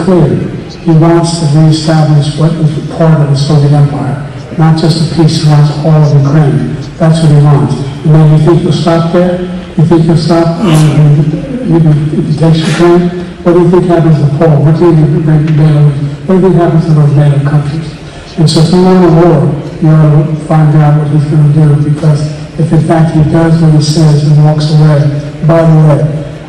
clear. He wants to reestablish what was part of the Soviet Empire, not just a piece. He wants all of Ukraine. That's what he wants. And then you think he'll stop there? You think he'll stop if he takes Ukraine? What do you think happens to Poland? What do you think happens to those NATO countries? And so if you want a war, you ought to find out what he's going to do, because if in fact he does what he says and walks away, by the way,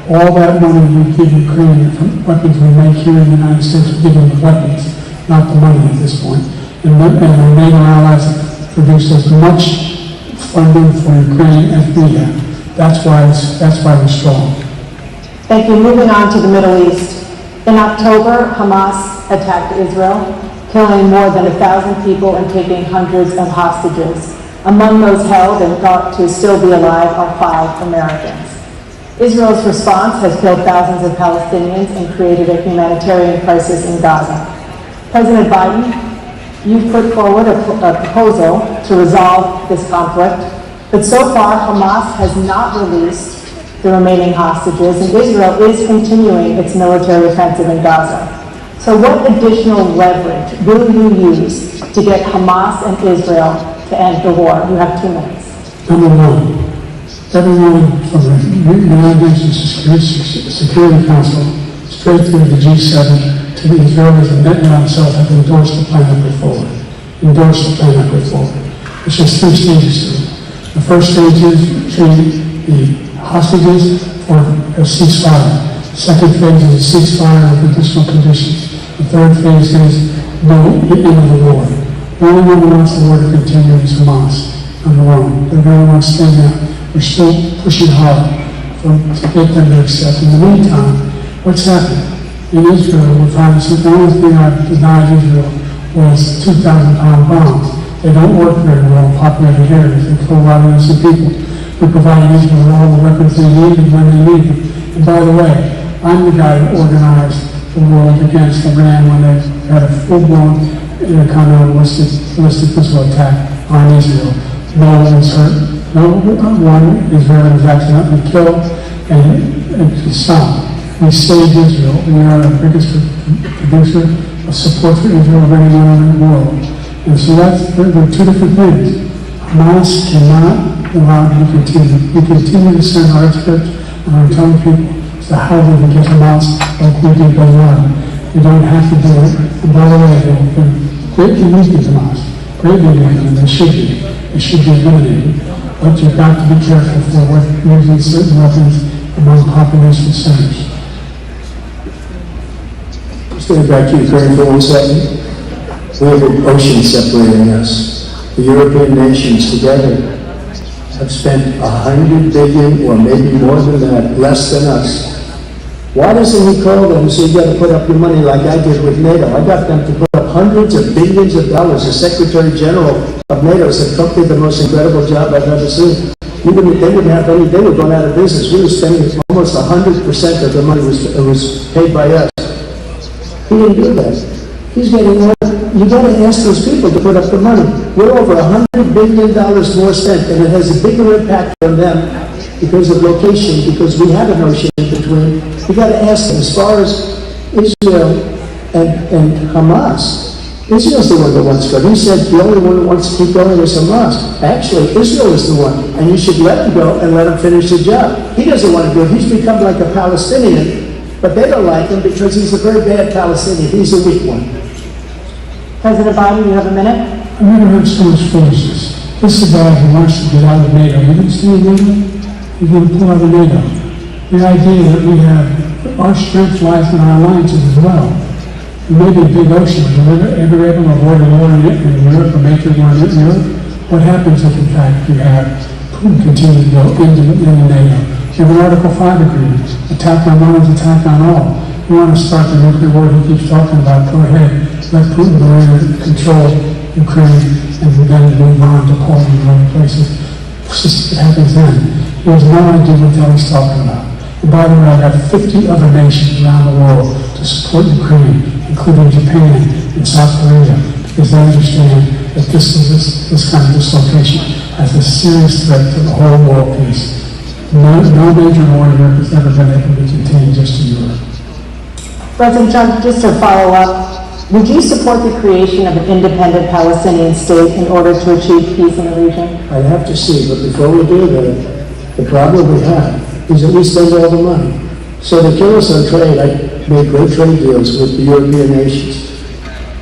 all that money we give Ukraine from weapons we make here in the United States, we give them the weapons, not the money at this point. And our NATO allies produce as much funding for Ukraine as we have. That's why we're strong. Thank you. Moving on to the Middle East. In October, Hamas attacked Israel, killing more than 1,000 people and taking hundreds of hostages. Among those held and thought to still be alive are 5 Americans. Israel's response has killed thousands of Palestinians and created a humanitarian crisis in Gaza. President Biden, you've put forward a proposal to resolve this conflict, but so far Hamas has not released the remaining hostages, and Israel is continuing its military offensive in Gaza. So what additional leverage will you use to get Hamas and Israel to end the war? You have 2 minutes. Number one, everyone from the United Nations Security Council straight through the G7 to the Israelis and Netanyahu himself have endorsed the plan that we're forward. It's just 3 stages to it. The first stage is treating the hostages for a ceasefire. The second phase is a ceasefire with additional conditions. The third phase is the end of the war. The only one who wants the war to continue is Hamas on their own. They're the only ones standing out. We're still pushing hard to get them to accept. In the meantime, what's happened? In Israel, we find that the only thing I've denied Israel was 2,000-pound bombs. They don't work very well in populated areas. They kill a lot of innocent people. We provide Israel with all the weapons they need and when they need them. And by the way, I'm the guy that organized the world against Iran when they had a full-blown intercontinental ballistic missile attack on Israel. No one was hurt. No one Israeli was accidentally killed, and stopped. We saved Israel. We are the biggest producer of support for Israel of anyone in the world. And so there are 2 different things. Hamas cannot allow it to continue. We continue to send our experts and our intelligence people as to how we can get Hamas like we did by now. We don't have to do it. And by the way, they've been greatly weak in Hamas. Greatly weak, and they should be. They should be eliminated. But you've got to be careful for using certain weapons among population centers. Stand back to Ukraine for 1 second. We have an ocean separating us. The European nations together have spent $100 billion, or maybe more than that, less than us. Why doesn't he call them and say, you got to put up your money like I did with NATO? I got them to put up hundreds of billions of dollars. The Secretary General of NATO said Trump did the most incredible job I've ever seen. They wouldn't have any, they were going out of business. We were spending almost 100% of the money was paid by us. He didn't do that. He's getting more. You got to ask those people to put up the money. We're over $100 billion more spent, and it has a bigger impact on them because of location, because we have an ocean in between. You got to ask them. As far as Israel and Hamas, Israel's the one that wants to go. He said the only one that wants to keep going is Hamas. Actually, Israel is the one, and you should let him go and let him finish the job. He doesn't want to do it. He's become like a Palestinian, but they don't like him because he's a very bad Palestinian. He's a weak one. President Biden, you have a minute. I've never heard so much foolishness. This is a guy who wants to get out of NATO. You didn't see NATO? He's going to pull out of NATO. The idea that we have, our strength lies in our alliances as well. It may be a big ocean, but if we're able to avoid a war in Europe or make it war in Europe, what happens if in fact you have Putin continue to go into NATO? You have an Article 5 agreement. Attack on one is attack on all. You want to start the nuclear war he keeps talking about, go ahead. Let Putin go in and control Ukraine and then move on to Poland and other places. What happens then? He has no idea what the hell he's talking about. And by the way, I've got 50 other nations around the world to support Ukraine, including Japan and South Korea, because they understand that this kind of dislocation has a serious threat to the whole world peace. No major war in Europe has ever been able to contain just in Europe. President Trump, just to follow up, would you support the creation of an independent Palestinian state in order to achieve peace in the region? I have to see, but before we do that, the problem we have is that we spend all the money. So they kill us on trade. I made great trade deals with the European nations.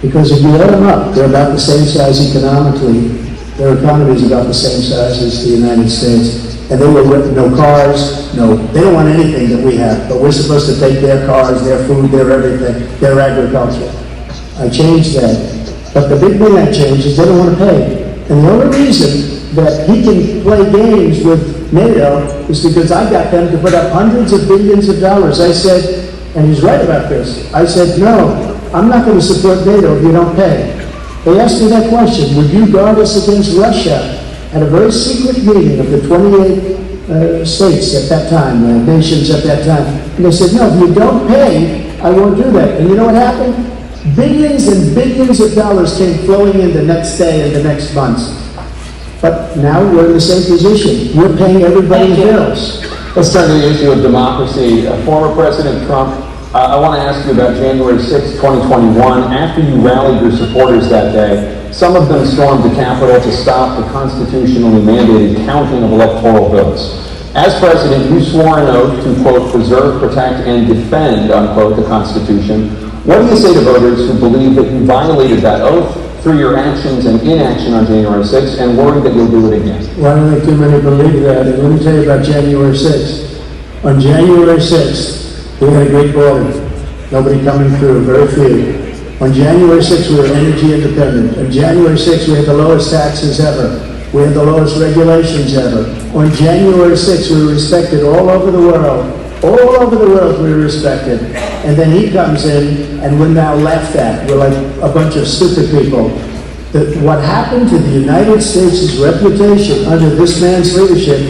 Because if you add them up, they're about the same size economically. Their economy is about the same size as the United States. And they were no cars, they don't want anything that we have. But we're supposed to take their cars, their food, their everything, their agriculture. I changed that. But the big thing I changed is they don't want to pay. And the only reason that he can play games with NATO is because I got them to put up hundreds of billions of dollars. I said, and he's right about this, I said, no, I'm not going to support NATO if you don't pay. They asked me that question, would you guard us against Russia? At a very secret meeting of the 28 states at that time, nations at that time. And they said, no, if you don't pay, I won't do that. And you know what happened? Billions and billions of dollars came flowing in the next day and the next months. But now we're in the same position. We're paying everybody's bills. Let's turn to the issue of democracy. Former President Trump, I want to ask you about January 6, 2021. After you rallied your supporters that day, some of them stormed the Capitol to stop the constitutionally mandated counting of electoral votes. As president, you swore an oath to, quote, preserve, protect, and defend, unquote, the Constitution. What do you say to voters who believe that you violated that oath through your actions and inaction on January 6th and worry that you'll do it again? Why don't think too many believe that? And let me tell you about January 6th. On January 6th, we had a great border. Nobody coming through, very few. On January 6th, we were energy independent. On January 6th, we had the lowest taxes ever. We had the lowest regulations ever. On January 6th, we were respected all over the world. All over the world, we were respected. And then he comes in, and we're now laughed at. We're like a bunch of stupid people. What happened to the United States' reputation under this man's leadership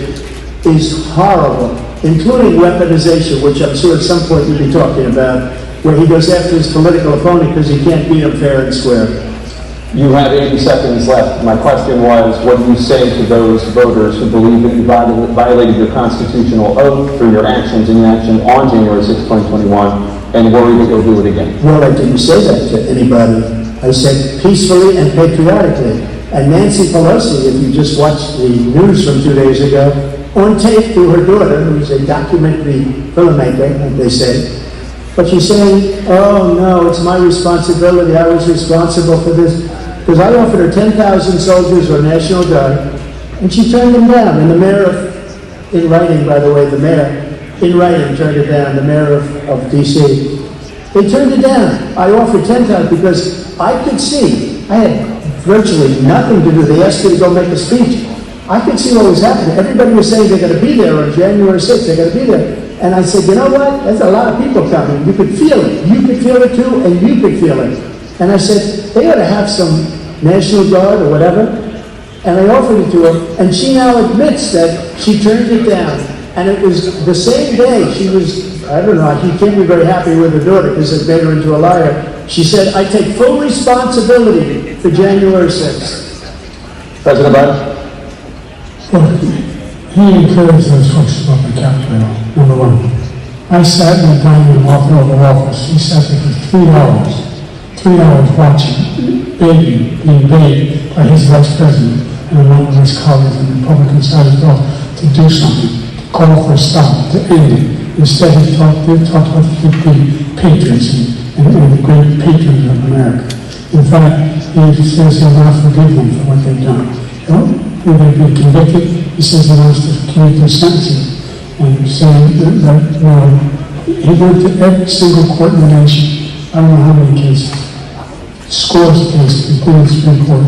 is horrible, including weaponization, which I'm sure at some point you'll be talking about, where he goes after his political opponent because he can't beat him fair and square. You have 80 seconds left. My question was, what do you say to those voters who believe that you violated your constitutional oath through your actions and inaction on January 6, 2021, and worry that you'll do it again? Well, I didn't say that to anybody. I said peacefully and patriotically. And Nancy Pelosi, if you just watched the news from 2 days ago, on tape to her daughter, who's a documentary filmmaker, like they say, but she's saying, oh no, it's my responsibility, I was responsible for this. Because I offered her 10,000 soldiers or National Guard, and she turned them down. And the mayor in writing, by the way, the mayor in writing turned it down, the mayor of D.C. They turned it down. I offered 10,000 because I could see, I had virtually nothing to do. They asked me to go make a speech. I could see what was happening. Everybody was saying they're going to be there on January 6th, they're going to be there. And I said, you know what? There's a lot of people coming. You could feel it. You could feel it too, and you could feel it. And I said, they ought to have some National Guard or whatever. And I offered it to her, and she now admits that she turned it down. And it was the same day she was, I don't know, he can't be very happy with her daughter because it made her into a liar. She said, I take full responsibility for January 6th. President Biden? Well, he encouraged those folks to vote the Capitol, number one. I sat in the dining room off the Oval Office. He sat there for 3 hours. 3 hours watching, being begged by his vice president and a number of his colleagues on the Republican side as well to do something, to call for a stop, to end it. Instead, he talked about the patriots and the great patriots of America. In fact, he says he'll not forgive them for what they've done. When they've been convicted, he says he wants to commute their sentences. And saying that he went to every single court in the nation, I don't know how many cases, scores of cases, including the Supreme Court,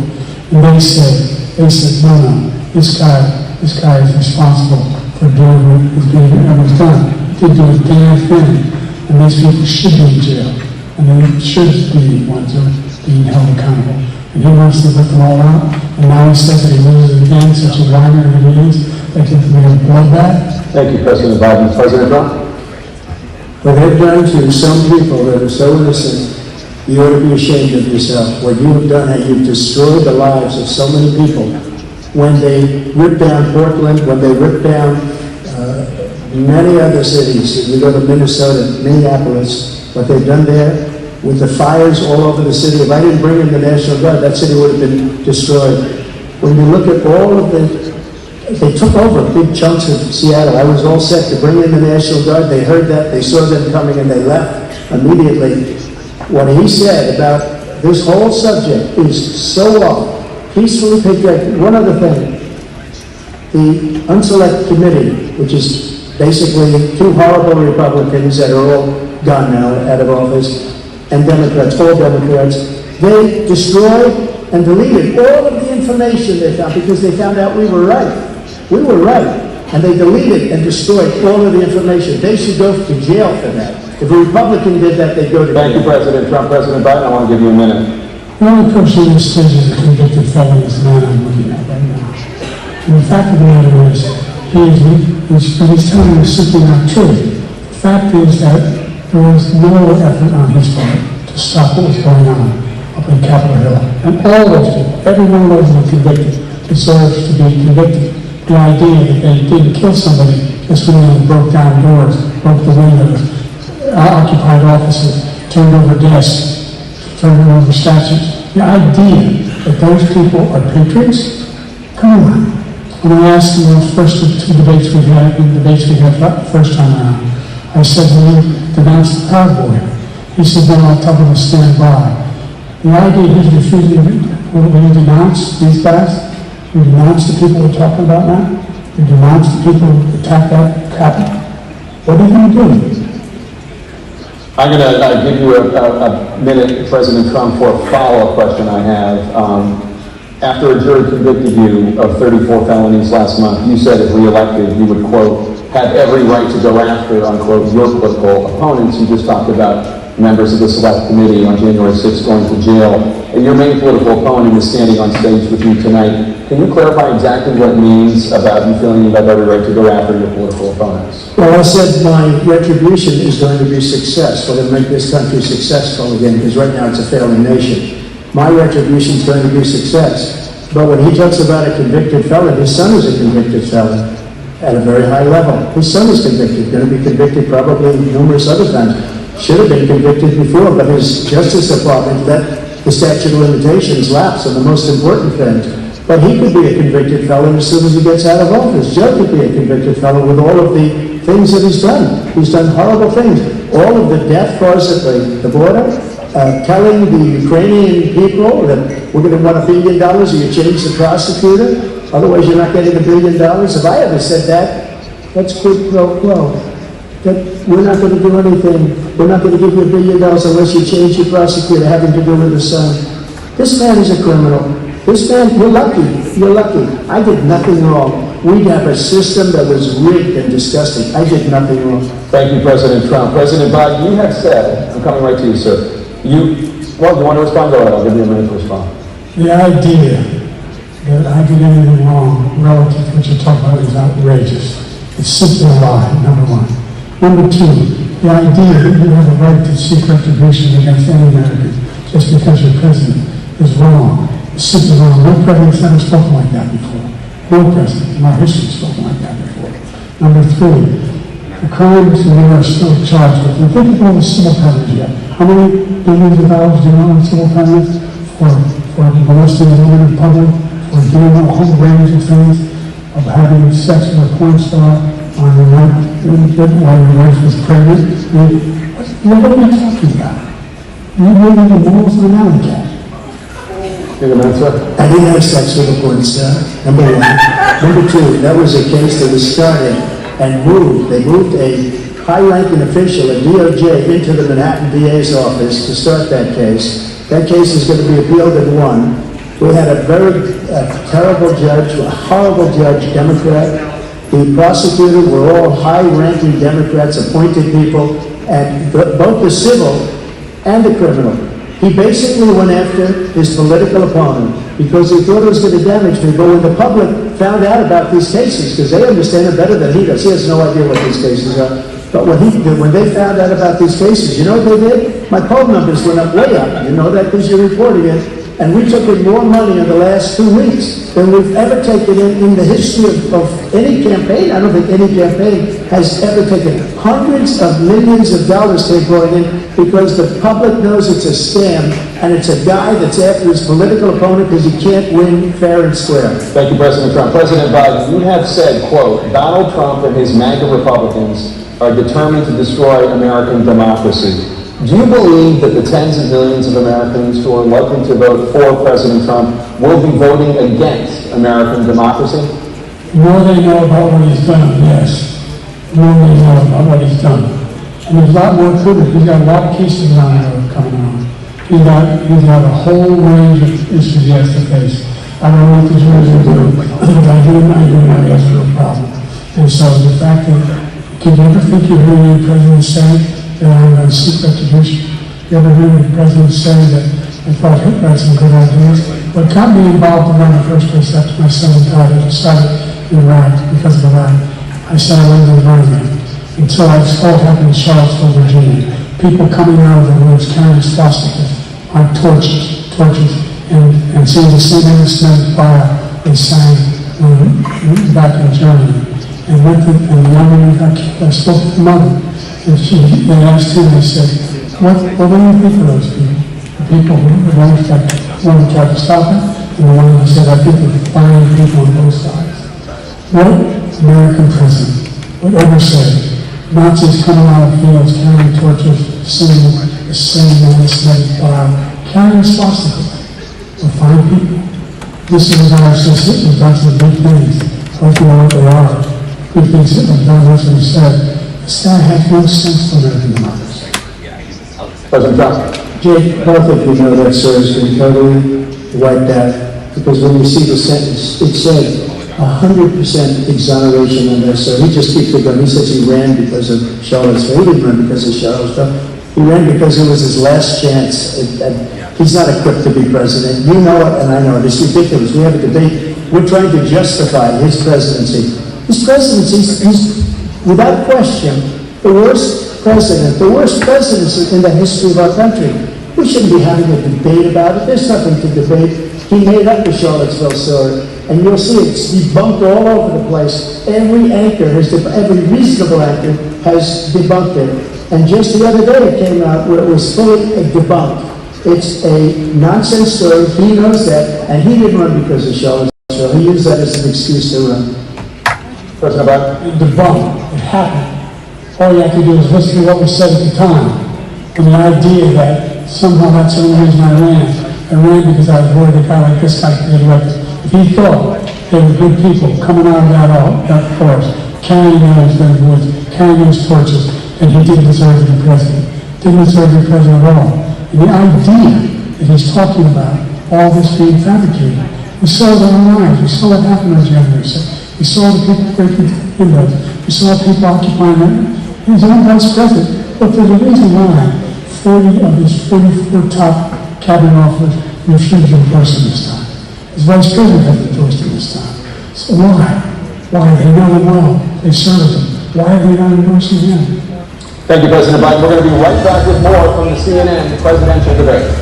and they said, no, this guy is responsible for doing what was done. He did do a damn thing, and these people should be in jail, and they should be the ones who are being held accountable. And he wants to let them all out, and now he says that he loses again, such a whiner that he is, that he's going to blow that. Thank you, President Biden. President Trump? What they've done to some people that are so innocent, you ought to be ashamed of yourself. What you have done is you've destroyed the lives of so many people. When they ripped down Portland, when they ripped down many other cities, if you go to Minnesota, Minneapolis, what they've done there with the fires all over the city. If I didn't bring in the National Guard, that city would have been destroyed. When you look at all of they took over big chunks of Seattle. I was all set to bring in the National Guard. They heard that, they saw them coming, and they left immediately. What he said about this whole subject is so off. Peacefully patriotic. One other thing. The Unselect Committee, which is basically two horrible Republicans that are all gone now, out of office, and Democrats, all Democrats, they destroyed and deleted all of the information they found because they found out we were right. We were right. And they deleted and destroyed all of the information. They should go to jail for that. If a Republican did that, they'd go to jail. Thank you, President Trump. President Biden, I want to give you a minute. The only person in this stage is a convicted felon is the man I'm looking at right now. And the fact of the matter is, he's telling us simply not true. The fact is that there was no effort on his part to stop what was going on up in Capitol Hill. And all those people, every one of those who were convicted, deserves to be convicted. The idea that they didn't kill somebody just when they broke down doors, broke the windows, occupied offices, turned over desks, turned over statues. The idea that those people are patriots? Come on. When I asked him those first two debates we had, the first time around, I said, will you denounce the Proud Boy? He said, no, I'll tell them to stand by. The idea he's refusing, will you denounce these guys? You denounce the people we're talking about now? You denounce the people who attacked that Capitol? What are you going to do? I'm going to give you a minute, President Trump, for a follow-up question I have. After a jury convicted you of 34 felonies last month, you said if re-elected, you would, quote, have every right to go after, unquote, your political opponents. You just talked about members of the Select Committee on January 6th going to jail. And your main political opponent is standing on stage with you tonight. Can you clarify exactly what it means about you feeling you have every right to go after your political opponents? Well, I said my retribution is going to be success. We're going to make this country successful again, because right now it's a failing nation. My retribution is going to be success. But when he talks about a convicted felon, his son is a convicted felon at a very high level. His son is convicted, going to be convicted probably numerous other times. Should have been convicted before, but his Justice Department let the statute of limitations lapse on the most important things. But he could be a convicted felon as soon as he gets out of office. Joe could be a convicted felon with all of the things that he's done. He's done horrible things. All of the death cars at the border, telling the Ukrainian people that we're going to want $1 billion or you change the prosecutor, otherwise you're not getting $1 billion. If I ever said that, that's quid pro quo. That we're not going to do anything. We're not going to give you $1 billion unless you change your prosecutor having to do with his son. This man is a criminal. This man, you're lucky. You're lucky. I did nothing wrong. We have a system that was rigged and disgusting. I did nothing wrong. Thank you, President Trump. President Biden, you have said, I'm coming right to you, sir. Well, you want to respond? Go ahead. I'll give you a minute to respond. The idea that I did anything wrong relative to what you're talking about is outrageous. It's simply a lie, number one. Number two, the idea that you have a right to seek retribution against any American just because you're president is wrong. It's simply wrong. No president's ever spoken like that before. No president in our history has spoken like that before. Number three, the crimes that you are still charged with. And think of all the civil penalties yet. How many billions of dollars do you know in civil penalties for molesting a woman in public, for doing a whole range of things, of having sex with a porn star on the night while your wife was pregnant? What are we talking about? You're moving the walls of an alley cat. I didn't have sex with a porn star, number one. Number two, that was a case that was started and moved. They moved a high-ranking official at DOJ into the Manhattan DA's office to start that case. That case is going to be appealed and won. We had a very terrible judge, a horrible judge, Democrat. The prosecutor were all high-ranking Democrats, appointed people, and both the civil and the criminal. He basically went after his political opponent because he thought it was going to damage me. But when the public found out about these cases, because they understand it better than he does, he has no idea what these cases are. But when they found out about these cases, you know what they did? My poll numbers went up, way up. You know that because you're reporting it. And we took in more money in the last 2 weeks than we've ever taken in the history of any campaign. I don't think any campaign has ever taken. Hundreds of millions of dollars they brought in because the public knows it's a scam and it's a guy that's after his political opponent because he can't win fair and square. Thank you, President Trump. President Biden, you have said, quote, Donald Trump and his MAGA Republicans are determined to destroy American democracy. Do you believe that the tens of millions of Americans who are likely to vote for President Trump will be voting against American democracy? The more they know about what he's done, yes. The more they know about what he's done. And there's a lot more to it. He's got a lot of cases on there coming on. He's got a whole range of issues he has to face. I don't know what the jurors will do, but I do know he has a real problem. And so the fact that, can you ever think you hear any president say that I'm going to seek retribution? You ever hear any president say that I thought Hitler had some good ideas? What got me involved in that in the first place after my son died, I decided in Iraq, because of Iraq, I said I wasn't going to learn that. Until I saw it happen in Charlottesville, Virginia. People coming out of the woods carrying swastikas on torches, and seeing the same innocent fire they sang back in Germany. And the young woman got killed. I spoke to the mother, and they asked him, they said, what do you think of those people? The people who want to try to stop it, and the one who said, I think they're fine people on both sides. What American president would ever say? Nazis coming out of fields, carrying torches, singing the same innocent fire, carrying swastikas. We're fine people. This is our system. We've done some big things. Don't you know what they are? Good things that have done, as we said. This guy has no sense for American democracy. President Trump. Jake, both of you know that sir has been totally wiped out because when you see the sentence, it said 100% exoneration on that sir. He just keeps it going. He says he ran because of Charlottesville. He didn't run because of Charlottesville. He ran because it was his last chance. He's not equipped to be president. You know it, and I know it. It's ridiculous. We have a debate. We're trying to justify his presidency. His presidency is, without question, the worst president, the worst presidency in the history of our country. We shouldn't be having a debate about it. There's nothing to debate. He made up the Charlottesville story, and you'll see it's debunked all over the place. Every anchor, every reasonable anchor has debunked it. And just the other day it came out where it was fully debunked. It's a nonsense story. He knows that, and he didn't run because of Charlottesville. He used that as an excuse to run. President Biden. Debunked. It happened. All you have to do is listen to what was said at the time. And the idea that somehow that's the only reason I ran. I ran because I was worried a guy like this guy could get elected. If he thought they were good people coming out of that forest, carrying those woods, carrying those torches, then he didn't deserve to be president. Didn't deserve to be president at all. And the idea that he's talking about all this being fabricated, we saw it on our eyes. We saw what happened on January 6th. We saw the people breaking windows. We saw people occupying it. He's own vice president. But there's a reason why 40 of his 44 top cabinet officers refused to endorse him this time. His vice president has endorsed him this time. So why? Why? They know him well. They serve him. Why are they not endorsing him? Thank you, President Biden. We're going to be right back with more from the CNN presidential debate.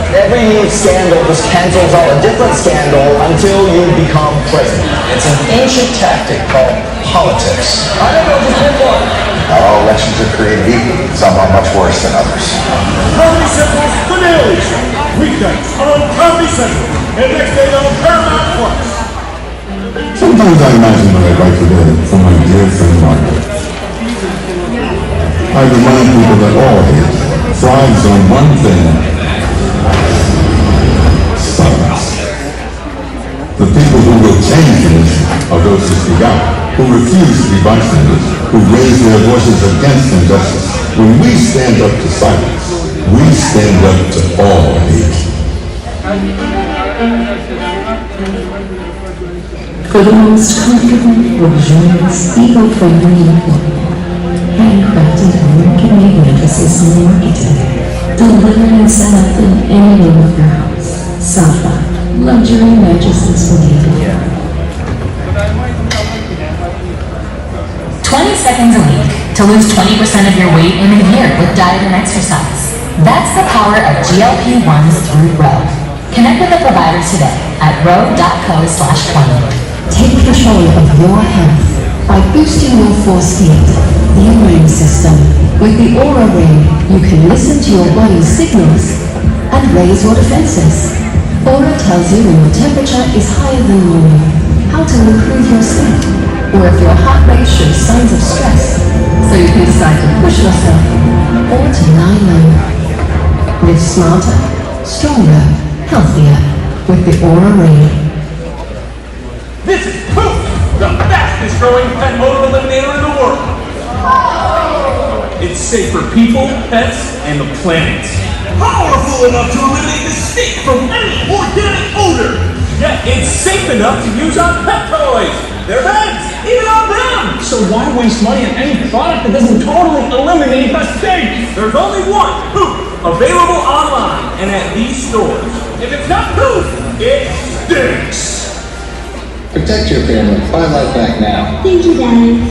Every new scandal just cancels out a different scandal until you become president. It's an ancient tactic called politics. I don't know just one. Our elections are created equally. Some are much worse than others. Comedy Central's The Daily Show. Weeknights on Comedy Central. And next day on Paramount Plus. Sometimes I imagine what I'd like to do for my dear friend Margaret. I remind people that all hate thrives on one thing: silence. The people who will change this are those who speak out, who refuse to be bystanders, who raise their voices against injustice. When we stand up to silence, we stand up to all hate. For the most comfortable, luxurious, eco-friendly employment, handcrafted American-made mattresses and marketed, delivered and set up in any room of your house. Safa, luxury mattresses for you. 20 seconds a week to lose 20% of your weight in a year with diet and exercise. That's the power of GLP-1s through Row. Connect with a provider today at row.co/20. Take control of your health by boosting your force field, the immune system. With the Aura Ring, you can listen to your body's signals and raise your defenses. Aura tells you when your temperature is higher than normal, how to improve your sleep, or if your heart rate shows signs of stress, so you can decide to push yourself or to lie low. Live smarter, stronger, healthier with the Aura Ring. This is Poof, the fastest growing pet odor eliminator in the world. It's safe for people, pets, and the planet. Powerful enough to eliminate the stink from any organic odor. Yet it's safe enough to use on pet toys, their beds, even on them. So why waste money on any product that doesn't totally eliminate the stink? There's only one, Poof, available online and at these stores. If it's not Poof, it stinks. Protect your family. Buy Life Back now. Thank you, Daddy.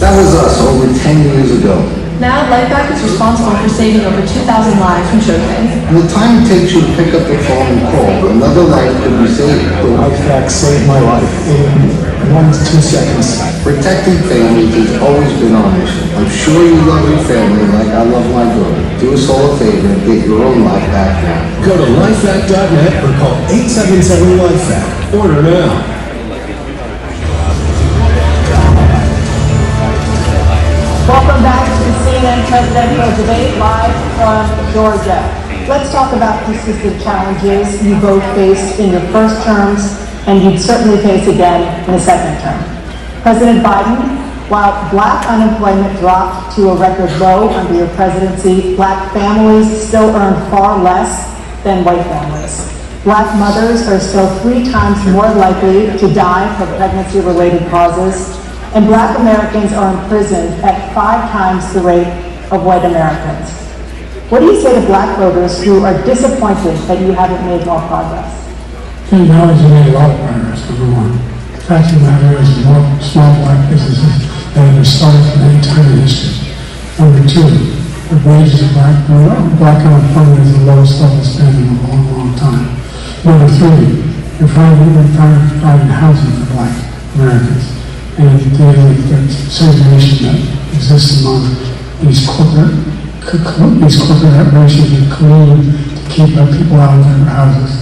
That was us over 10 years ago. Now, LifeBack is responsible for saving over 2,000 lives from Childcare. And the time it takes you to pick up the phone and call, another life could be saved. The life back saved my life in 1 to 2 seconds. Protecting families has always been our mission. I'm sure you love your family like I love my daughter. Do us all a favor and get your own life back now. Go to lifeback.net or call 877-LIFEBACK. Order now. Welcome back to the CNN presidential debate live from Georgia. Let's talk about persistent challenges you both faced in your first terms and you'd certainly face again in the second term. President Biden, while black unemployment dropped to a record low under your presidency, black families still earn far less than white families. Black mothers are still 3 times more likely to die from pregnancy-related causes, and black Americans are imprisoned at 5 times the rate of white Americans. What do you say to black voters who are disappointed that you haven't made more progress? I acknowledge you made a lot of progress, number one. The fact of the matter is more small black businesses that have been started from any time in history. Number two, the wages of black unemployment is the lowest level it's been in a long, long time. Number three, you're providing housing for black Americans. And dealing with the segregation that exists among these corporate operations that collude to keep people out of their houses.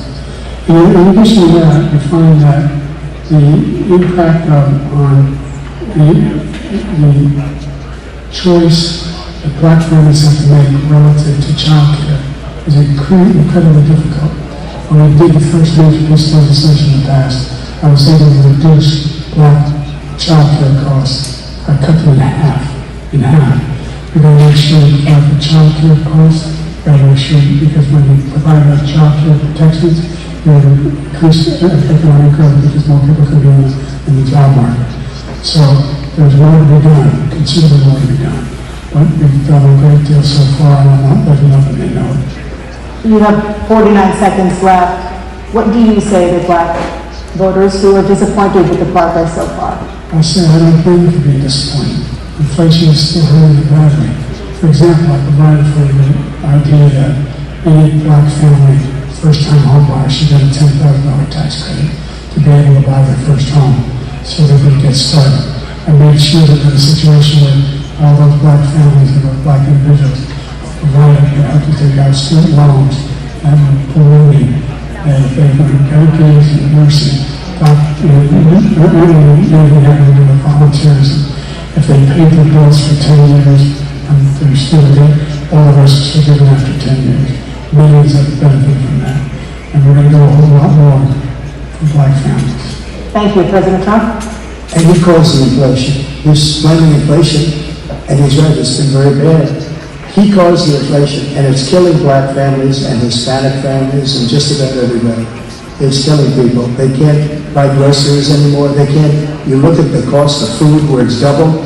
And in addition to that, we find that the impact on the choice that black families have to make relative to childcare is incredibly difficult. When we did the first major piece of legislation in the past, I was able to reduce black childcare costs. I cut them in half. We're going to make sure we provide for childcare costs. We're going to make sure, because when we provide our childcare protections, we're going to increase economic growth because more people can be in the job market. So there's more to be done, considerably more to be done. But we've done a great deal so far, and I'm not letting up and they know it. You have 49 seconds left. What do you say to black voters who are disappointed with the progress so far? I say I don't blame you for being disappointed. Inflation is still hurting you badly. For example, I provided for the idea that any black family, first-time home buyer, should get a $10,000 tax credit to be able to buy their first home so they can get started. I made sure that in a situation where all those black families and those black individuals provided to take out student loans and ballooning, and if they were education and nursing, anything having to do with volunteerism. If they paid their bills for 10 years, and they're still there. All of us are still given after 10 years. Millions have benefited from that. And we're going to do a whole lot more for black families. Thank you, President Trump. And he calls it inflation. He's blaming inflation, and he's right, it's been very bad. He caused the inflation, and it's killing black families and Hispanic families and just about everybody. It's killing people. They can't buy groceries anymore. They can't. You look at the cost of food where it's doubled,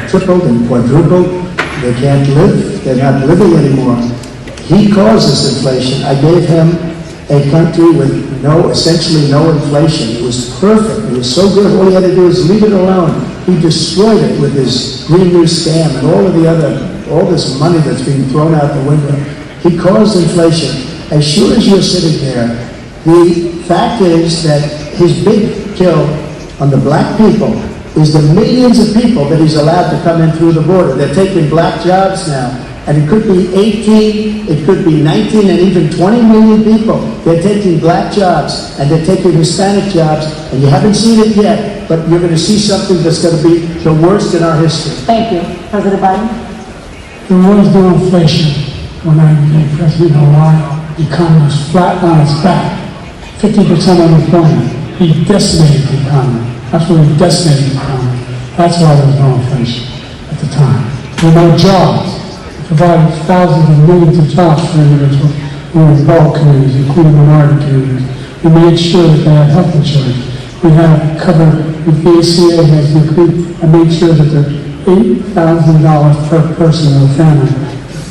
tripled, and quadrupled. They can't live. They're not living anymore. He causes inflation. I gave him a country with essentially no inflation. It was perfect. It was so good. All he had to do is leave it alone. He destroyed it with his Green New scam and all this money that's being thrown out the window. He caused inflation. As sure as you're sitting there, the fact is that his big kill on the black people is the millions of people that he's allowed to come in through the border. They're taking black jobs now. And it could be 18, it could be 19, and even 20 million people. They're taking black jobs, and they're taking Hispanic jobs, and you haven't seen it yet, but you're going to see something that's going to be the worst in our history. Thank you. President Biden? There was no inflation when I became president. A lot. The economy was flat on its back. 50% unemployment. He decimated the economy. Absolutely decimated the economy. That's why there was no inflation at the time. There were no jobs. Provided thousands of millions of jobs for individuals who were in bulk communities, including minority communities. We made sure that they had health insurance. We have covered, the ACA has included, and made sure that there are $8,000 per person in a family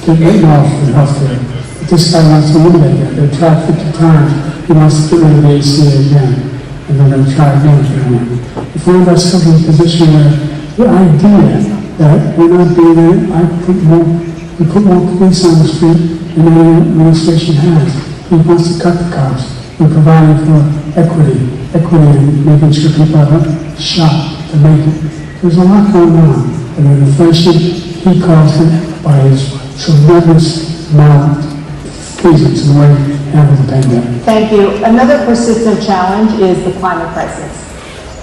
to get off for health care. But this guy wants to eliminate that. They've tried 50 times. He wants to get rid of the ACA again. And they're going to try again for him. If one of us comes in a position where the idea that we're not doing it, we put more police on the street than any administration has. He wants to cut the cops. We're providing for equity and making sure people have a shot to make it. There's a lot going on. And with inflation, he caused it by his tremendous amount of reasons in the way he handled the pandemic. Thank you. Another persistent challenge is the climate crisis.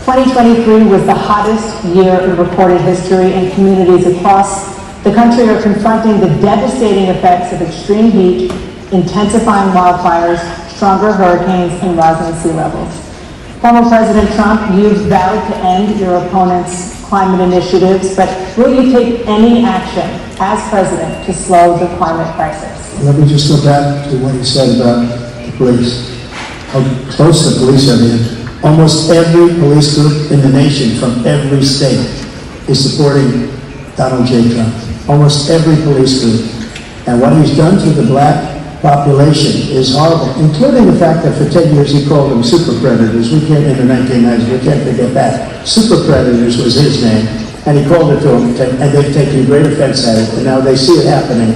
2023 was the hottest year in recorded history, and communities across the country are confronting the devastating effects of extreme heat, intensifying wildfires, stronger hurricanes, and rising sea levels. Former President Trump, you've vowed to end your opponent's climate initiatives, but will you take any action as president to slow the climate crisis? Let me just go back to what he said about the police. How close the police are here. Almost every police group in the nation from every state is supporting Donald J. Trump. Almost every police group. And what he's done to the black population is horrible, including the fact that for 10 years he called them super predators. We can't, in the 1990s, we can't forget that. Super predators was his name, and he called it to them, and they've taken great offense at it, and now they see it happening.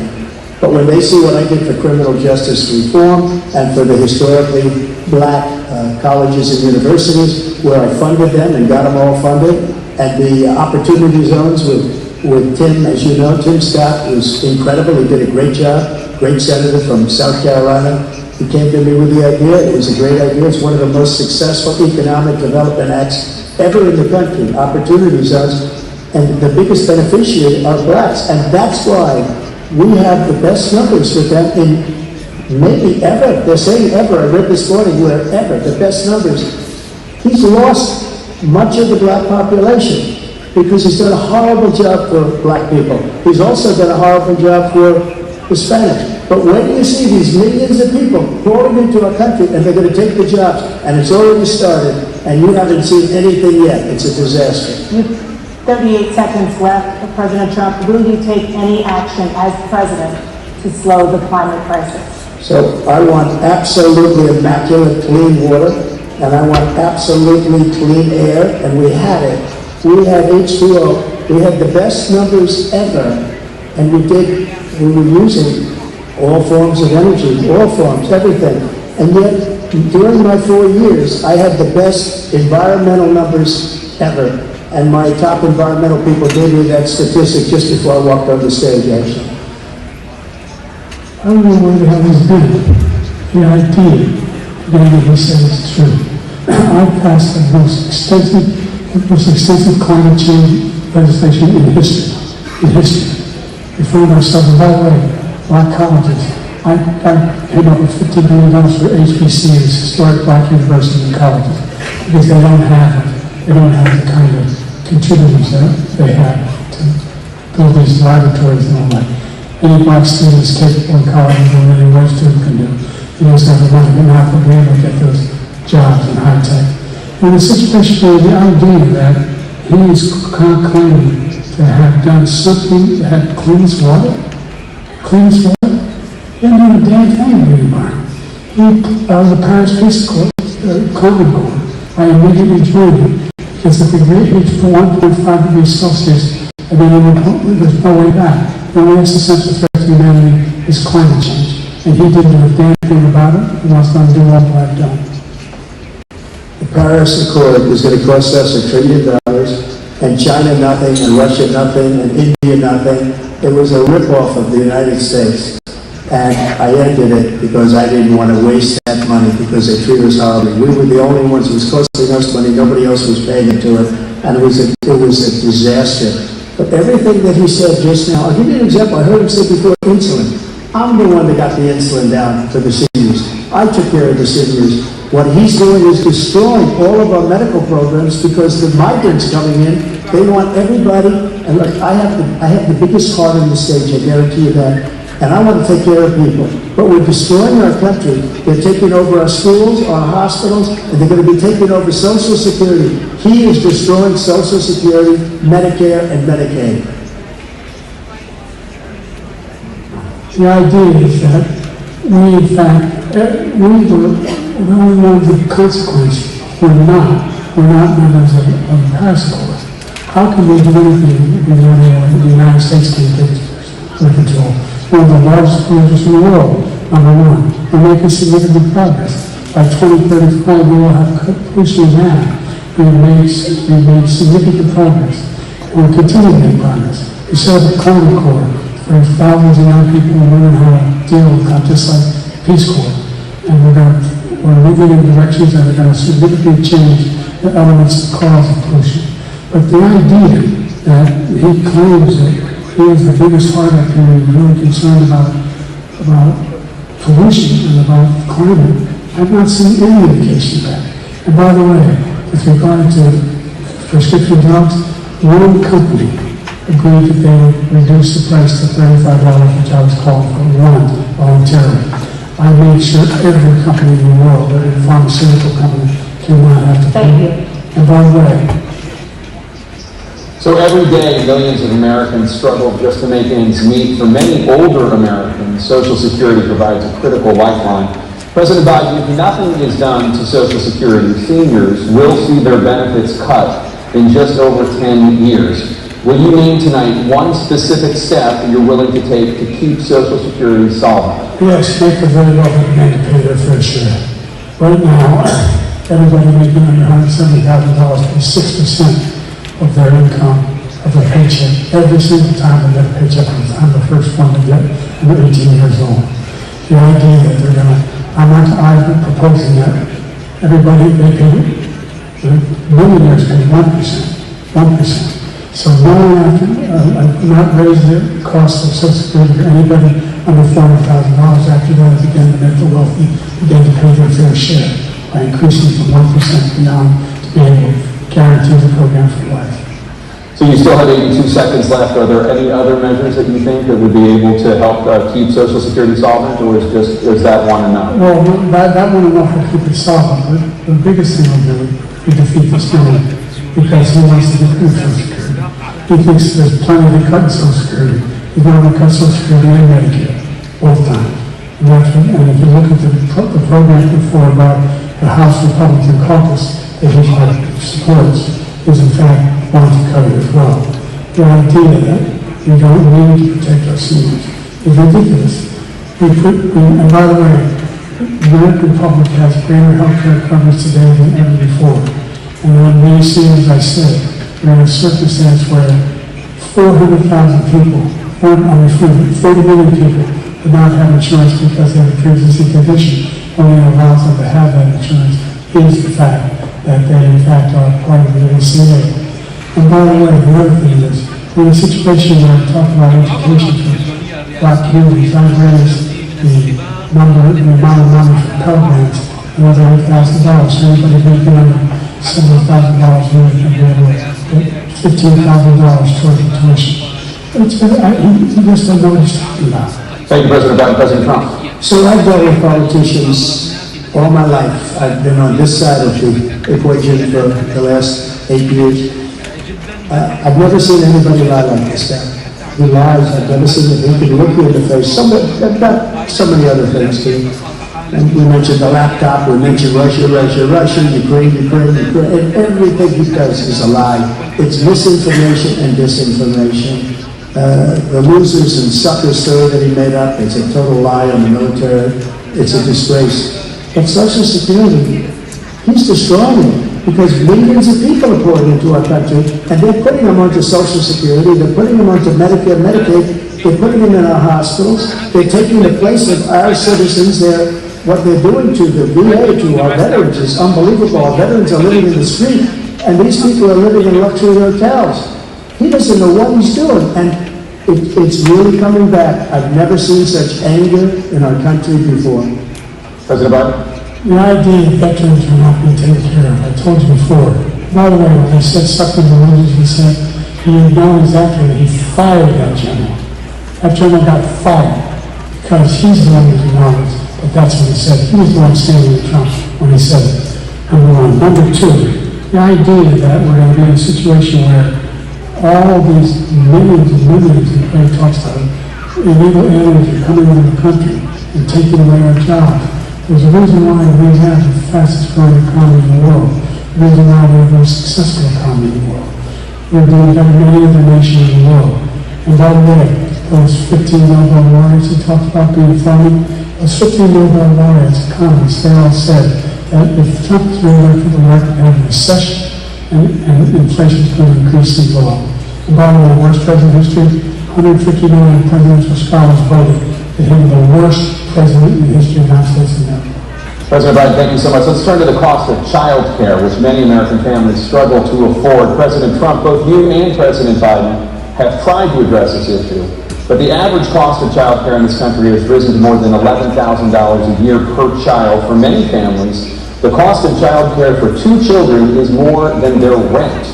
But when they see what I did for criminal justice reform and for the historically black colleges and universities, where I funded them and got them all funded, and the opportunity zones with Tim, as you know, Tim Scott was incredible. He did a great job, great senator from South Carolina. He came to me with the idea. It was a great idea. It's one of the most successful economic development acts ever in the country, opportunity zones. And the biggest beneficiary are blacks. And that's why we have the best numbers with them in maybe ever. They're saying ever. I read this morning where ever, the best numbers. He's lost much of the black population because he's done a horrible job for black people. He's also done a horrible job for Hispanics. But when you see these millions of people pouring into our country and they're going to take the jobs, and it's already started, and you haven't seen anything yet, it's a disaster. 38 seconds left. President Trump, will you take any action as president to slow the climate crisis? So I want absolutely immaculate clean water, and I want absolutely clean air, and we had it. We had H2O. We had the best numbers ever, and we were using all forms of energy, all forms, everything. And yet, during my 4 years, I had the best environmental numbers ever. And my top environmental people gave me that statistic just before I walked on the stage, actually. I don't know where the hell he's been. The idea that he says is true. I passed the most extensive climate change legislation in history. We find ourselves, and by the way, black colleges. I came up with $50 million for HBCUs, historic black universities and colleges, because they don't have the kind of contributors that they have to build these laboratories and all that. Any black student is capable in college than any white student can do. You just have the money and not to be able to get those jobs in high tech. And the situation where the idea that he is claiming to have done something that had cleanest water, he didn't do a damn thing anymore. He, the Paris Peace Climate Accord, I immediately joined him, because if we reach 1.5 degrees Celsius, and then there's no way back. The only existential threat to humanity is climate change. And he didn't do a damn thing about it, and wants to do what I've done. The Paris Accord is going to cost us $1 trillion, and China nothing, and Russia nothing, and India nothing. It was a ripoff of the United States. And I ended it because I didn't want to waste that money because they treat us horribly. We were the only ones who was costing us money. Nobody else was paying into it. And it was a disaster. But everything that he said just now, I'll give you an example. I heard him say before insulin. I'm the one that got the insulin down for the seniors. I took care of the seniors. What he's doing is destroying all of our medical programs because the migrants coming in, they want everybody. And look, I have the biggest heart on the stage, I guarantee you that. And I want to take care of people. But we're destroying our country. They're taking over our schools, our hospitals, and they're going to be taking over Social Security. He is destroying Social Security, Medicare, and Medicaid. The idea is that we, in fact, we only know the consequence. We're not members of the Paris Accord. How can we do anything if the United States can't take control? One of the largest countries in the world, number one. We're making significant progress. By 2035, we will have pollution in half. We've made significant progress. And we'll continue to make progress. We set up a climate accord for thousands of young people and women how to deal with that, just like Peace Corps. And we're moving in directions that are going to significantly change the elements that cause the pollution. But the idea that he claims that he is the biggest heart up here and really concerned about pollution and about climate. I've not seen any indication of that. And by the way, with regard to prescription drugs, one company agreed that they would reduce the price to $35, which I was called for one voluntarily. I made sure every company in the world, every pharmaceutical company, cannot have to pay. Thank you. And by the way, so every day, millions of Americans struggle just to make ends meet. For many older Americans, Social Security provides a critical lifeline. President Biden, if nothing is done to Social Security, seniors will see their benefits cut in just over 10 years. Will you name tonight one specific step you're willing to take to keep Social Security solvent? yes, they could very well begin to pay their fair share. Right now, everybody making under $170,000 pays 6% of their income, of their paycheck, every single time they get a paycheck. I'm the first one to get, I'm 18 years old. The idea that they're going to, I'm proposing that everybody, they pay, the millionaires pay 1%. So no one after, not raise the cost of Social Security for anybody under $400,000 after that, again, the mental wealthy begin to pay their fair share by increasing from 1% beyond to be able to guarantee the program for life. So you still have 82 seconds left. Are there any other measures that you think that would be able to help keep Social Security solvent, or is that one enough? Well, that one enough will keep it solvent, but the biggest thing we'll do is defeat this man because he wants to get rid of Social Security. He thinks there's plenty to cut in Social Security. He's going to cut Social Security and Medicare both times. And if you look at the program before about the House Republican caucus that he supports, is in fact want to cut it as well. The idea that we don't need to protect our seniors is ridiculous. And by the way, the American public has greater health care coverage today than ever before. And when we see, as I said, we're in a circumstance where 400,000 people, 40 million people do not have insurance because they have a pre-existing condition. Only allows them to have that insurance is the fact that they in fact are part of the ACA. And by the way, the other thing is, in a situation where I talk about education for black communities, I raised the amount of money for Pell Grants another $8,000. So anybody making under $70,000 a year can get $15,000 toward the tuition. It's been, he just doesn't know what he's talking about. Thank you, President Biden. President Trump. So I've dealt with politicians all my life. I've been on this side of the equation for the last 8 years. I've never seen anybody lie like this guy. He lies. I've never seen him. He can look you in the face. So many other things too. And we mentioned the laptop. We mentioned Russia, Ukraine. And everything he does is a lie. It's misinformation and disinformation. The losers and suckers story that he made up, it's a total lie on the military. It's a disgrace. But Social Security, he's destroying it because millions of people are pouring into our country and they're putting them onto Social Security, they're putting them onto Medicare, Medicaid, they're putting them in our hospitals, they're taking the place of our citizens. What they're doing to the VA, to our veterans is unbelievable. Our veterans are living in the street and these people are living in luxury hotels. He doesn't know what he's doing, and it's really coming back. I've never seen such anger in our country before. President Biden. The idea that veterans are not being taken care of, I told you before. By the way, when he said something to Williams, he said he had known exactly that he fired that general. That general got fired because he's the one who's acknowledged, but that's what he said. He was the one standing with Trump when he said it. Number one. Number two, the idea that we're going to be in a situation where all these millions and millions, and Craig talks about it, illegal aliens are coming into the country and taking away our jobs. There's a reason why we have the fastest growing economy in the world. The reason why we have the most successful economy in the world. We're doing better than any other nation in the world. And by the way, those 15 Nobel laureates he talked about being funded, those 15 Nobel laureates, economists, they all said that if Trump is really for the work, we're going to have a recession and inflation is going to increase and go up. And by the way, the worst president in history, 150 million presidential scholars voted that he was the worst president in the history of the United States of America. President Biden, thank you so much. Let's turn to the cost of childcare, which many American families struggle to afford. President Trump, both you and President Biden have tried to address this issue, but the average cost of childcare in this country has risen to more than $11,000 a year per child. For many families, the cost of childcare for 2 children is more than their rent.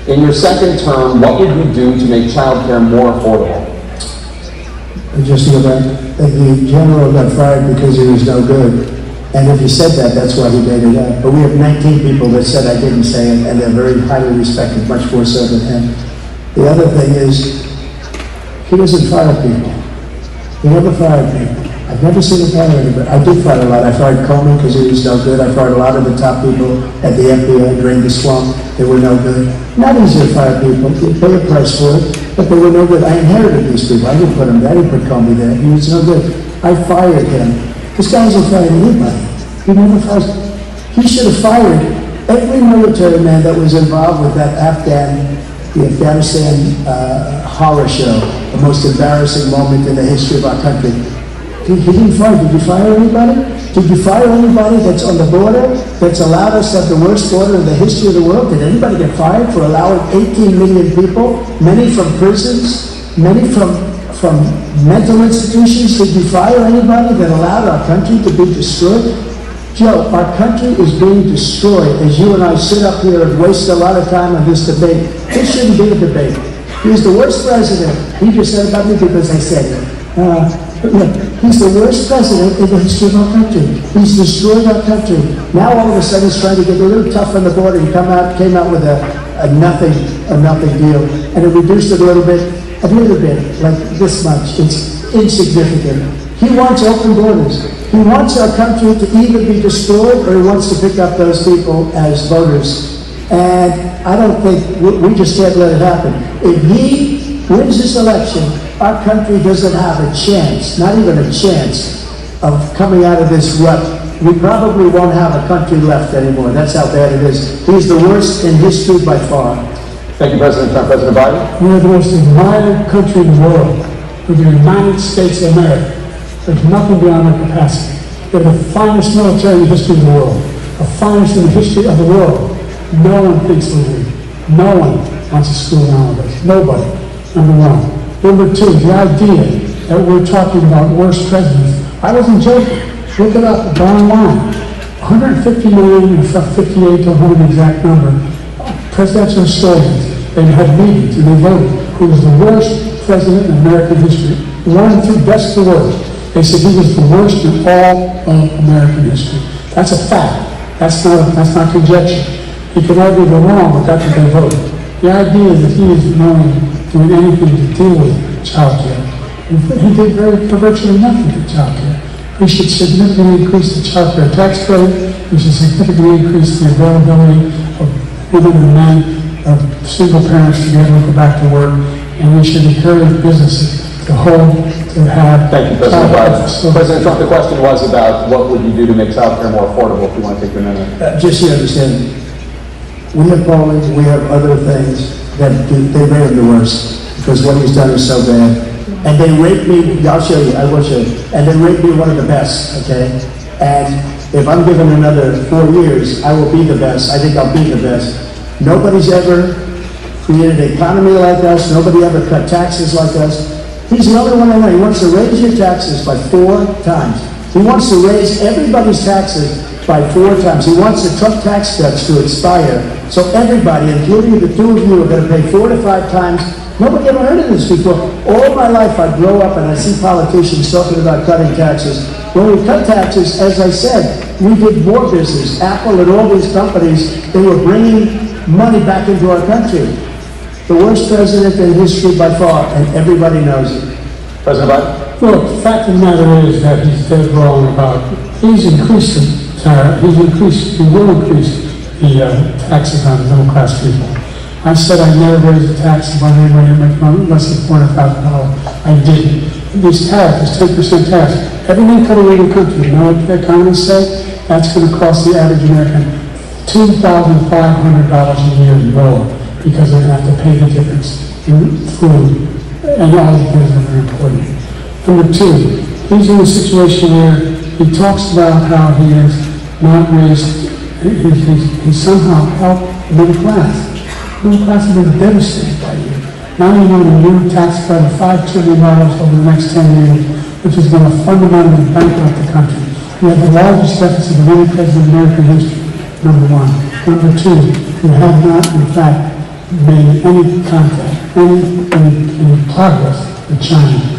In your second term, what would you do to make childcare more affordable? Just to go back, the general got fired because he was no good. And if he said that, that's why he made it up. But we have 19 people that said I didn't say it, and they're very highly respected, much more so than him. The other thing is, he doesn't fire people. He never fired people. I've never seen him fire anybody. I did fire a lot. I fired Coleman because he was no good. I fired a lot of the top people at the FBI during the slump. They were no good. Not easy to fire people. You pay a price for it, but they were no good. I inherited these people. I didn't put him there. I didn't put Comey there. He was no good. I fired him. This guy hasn't fired anybody. He never fires. He should have fired every military man that was involved with that the Afghanistan horror show, the most embarrassing moment in the history of our country. He didn't fire. Did you fire anybody? Did you fire anybody that's on the border, that's allowed us to have the worst border in the history of the world? Did anybody get fired for allowing 18 million people, many from prisons, many from mental institutions? Did you fire anybody that allowed our country to be destroyed? Joe, our country is being destroyed as you and I sit up here and waste a lot of time on this debate. This shouldn't be a debate. He's the worst president. He just said about me because I said it. Look, he's the worst president in the history of our country. He's destroyed our country. Now all of a sudden he's trying to get a little tough on the border. He came out with a nothing deal, and it reduced it a little bit, like this much. It's insignificant. He wants open borders. He wants our country to either be destroyed or he wants to pick up those people as voters. And I don't think, we just can't let it happen. If he wins this election, our country doesn't have a chance, not even a chance, of coming out of this rut. We probably won't have a country left anymore. That's how bad it is. He's the worst in history by far. Thank you, President Trump. President Biden? We're the most admired country in the world. We're the United States of America. There's nothing beyond our capacity. We're the finest military in the history of the world. The finest in the history of the world. No one thinks we're weak. No one wants to screw around with us. Nobody. number one. Number two, the idea that we're talking about worst presidents. I wasn't joking. Look it up, bottom line. 150 million, 58 to 100 exact number, presidential historians. They had meetings and they voted who was the worst president in American history. 1 and 2, best in the world. They said he was the worst in all of American history. That's a fact. That's not conjecture. He could argue they're wrong, but that's what they voted. The idea that he is doing anything to deal with childcare. He did virtually nothing to childcare. We should significantly increase the childcare tax credit. We should significantly increase the availability of women and men, of single parents to be able to go back to work. And we should encourage businesses to have. Thank you, President Biden. President Trump, the question was about what would you do to make childcare more affordable, if you want to take your minute. Just so you understand, we have Poland, we have other things that they rate him the worst because what he's done is so bad. And they rate me, I'll show you, I will show you, and they rate me one of the best, okay? And if I'm given another 4 years, I will be the best. I think I'll be the best. Nobody's ever created an economy like us. Nobody ever cut taxes like us. He's the only one I know. He wants to raise your taxes by 4 times. He wants to raise everybody's taxes by 4 times. He wants the Trump tax cuts to expire. So everybody, including the two of you, are going to pay 4 to 5 times. Nobody ever heard of this before. All my life I grow up and I see politicians talking about cutting taxes. When we cut taxes, as I said, we did more business. Apple and all these companies, they were bringing money back into our country. The worst president in history by far, and everybody knows it. President Biden? Look, the fact of the matter is that he's dead wrong about, he's increased the tariff, he will increase the taxes on middle class people. I said I never raised the taxes on anybody who makes less than $400,000. I didn't. This tariff is 10% tariff. Everything cut away in the country. You know what the economists say? That's going to cost the average American $2,500 a year more because they're going to have to pay the difference in food and all the things that are important. Number two, he's in a situation where he talks about how he has not raised, he somehow helped the middle class. Middle class has been devastated by you. Now you want a new tax cut of $5 trillion over the next 10 years, which is going to fundamentally bankrupt the country. We have the largest deficit of any president in American history, number one. Number two, you have not, in fact, made any contact, any progress with China.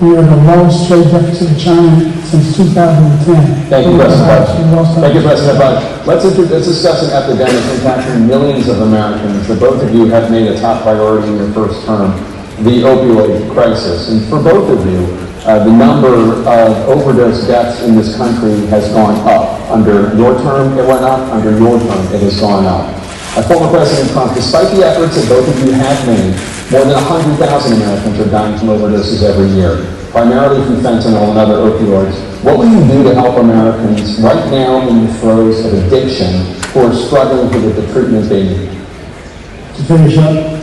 We are the lowest trade deficit of China since 2010. Thank you, President Biden. Thank you, President Biden. Let's discuss an epidemic impacting millions of Americans that both of you have made a top priority in your first term, the opioid crisis. And for both of you, the number of overdose deaths in this country has gone up. Under your term, it went up. Under your term, it has gone up. Former President Trump, despite the efforts that both of you have made, more than 100,000 Americans are dying from overdoses every year, primarily from fentanyl and other opioids. What will you do to help Americans right now in the throes of addiction who are struggling to get the treatment they need? To finish up,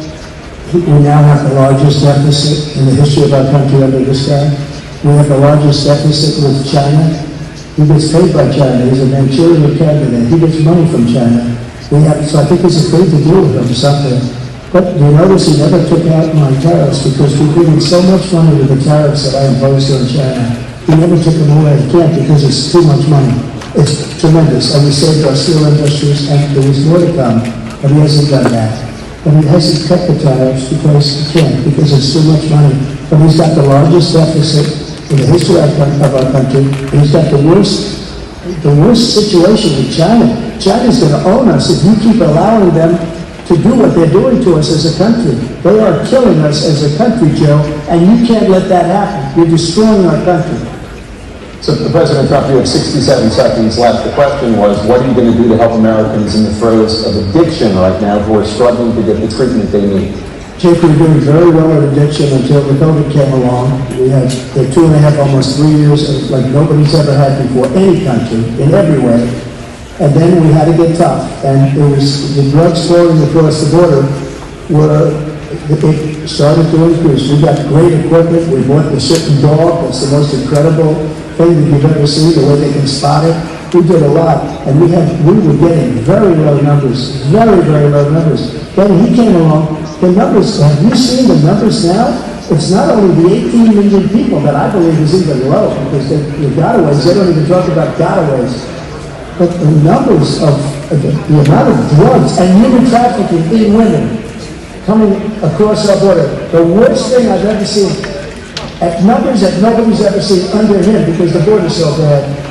we now have the largest deficit in the history of our country under this guy. We have the largest deficit with China. He gets paid by China. He's a Manchurian candidate. He gets money from China. So I think he's afraid to deal with them something. But you notice he never took out my tariffs because we gave him so much money with the tariffs that I imposed on China. He never took them away. He can't because it's too much money. It's tremendous. And we saved our steel industries and there was more to come, but he hasn't done that. But he hasn't cut the tariffs because he can't, because it's too much money. But he's got the largest deficit in the history of our country. And he's got the worst situation with China. China's going to own us if you keep allowing them to do what they're doing to us as a country. They are killing us as a country, Joe, and you can't let that happen. You're destroying our country. So, President Trump, you have 67 seconds left. The question was, what are you going to do to help Americans in the throes of addiction right now who are struggling to get the treatment they need? Jake, we were doing very well at addiction until the COVID came along. We had 2.5, almost 3 years of like nobody's ever had before, any country, in every way. And then we had to get tough. And it was the drugs flowing across the border it started to increase. We got great equipment. We bought the ship and dog. That's the most incredible thing that you've ever seen, the way they can spot it. We did a lot, and we were getting very low numbers, very, very low numbers. Then he came along, the numbers, have you seen the numbers now? It's not only the 18 million people that I believe is even low, because the gotaways, they don't even talk about gotaways. But the numbers of, the amount of drugs and human trafficking in women coming across our border, the worst thing I've ever seen, at numbers that nobody's ever seen under him, because the border's so bad.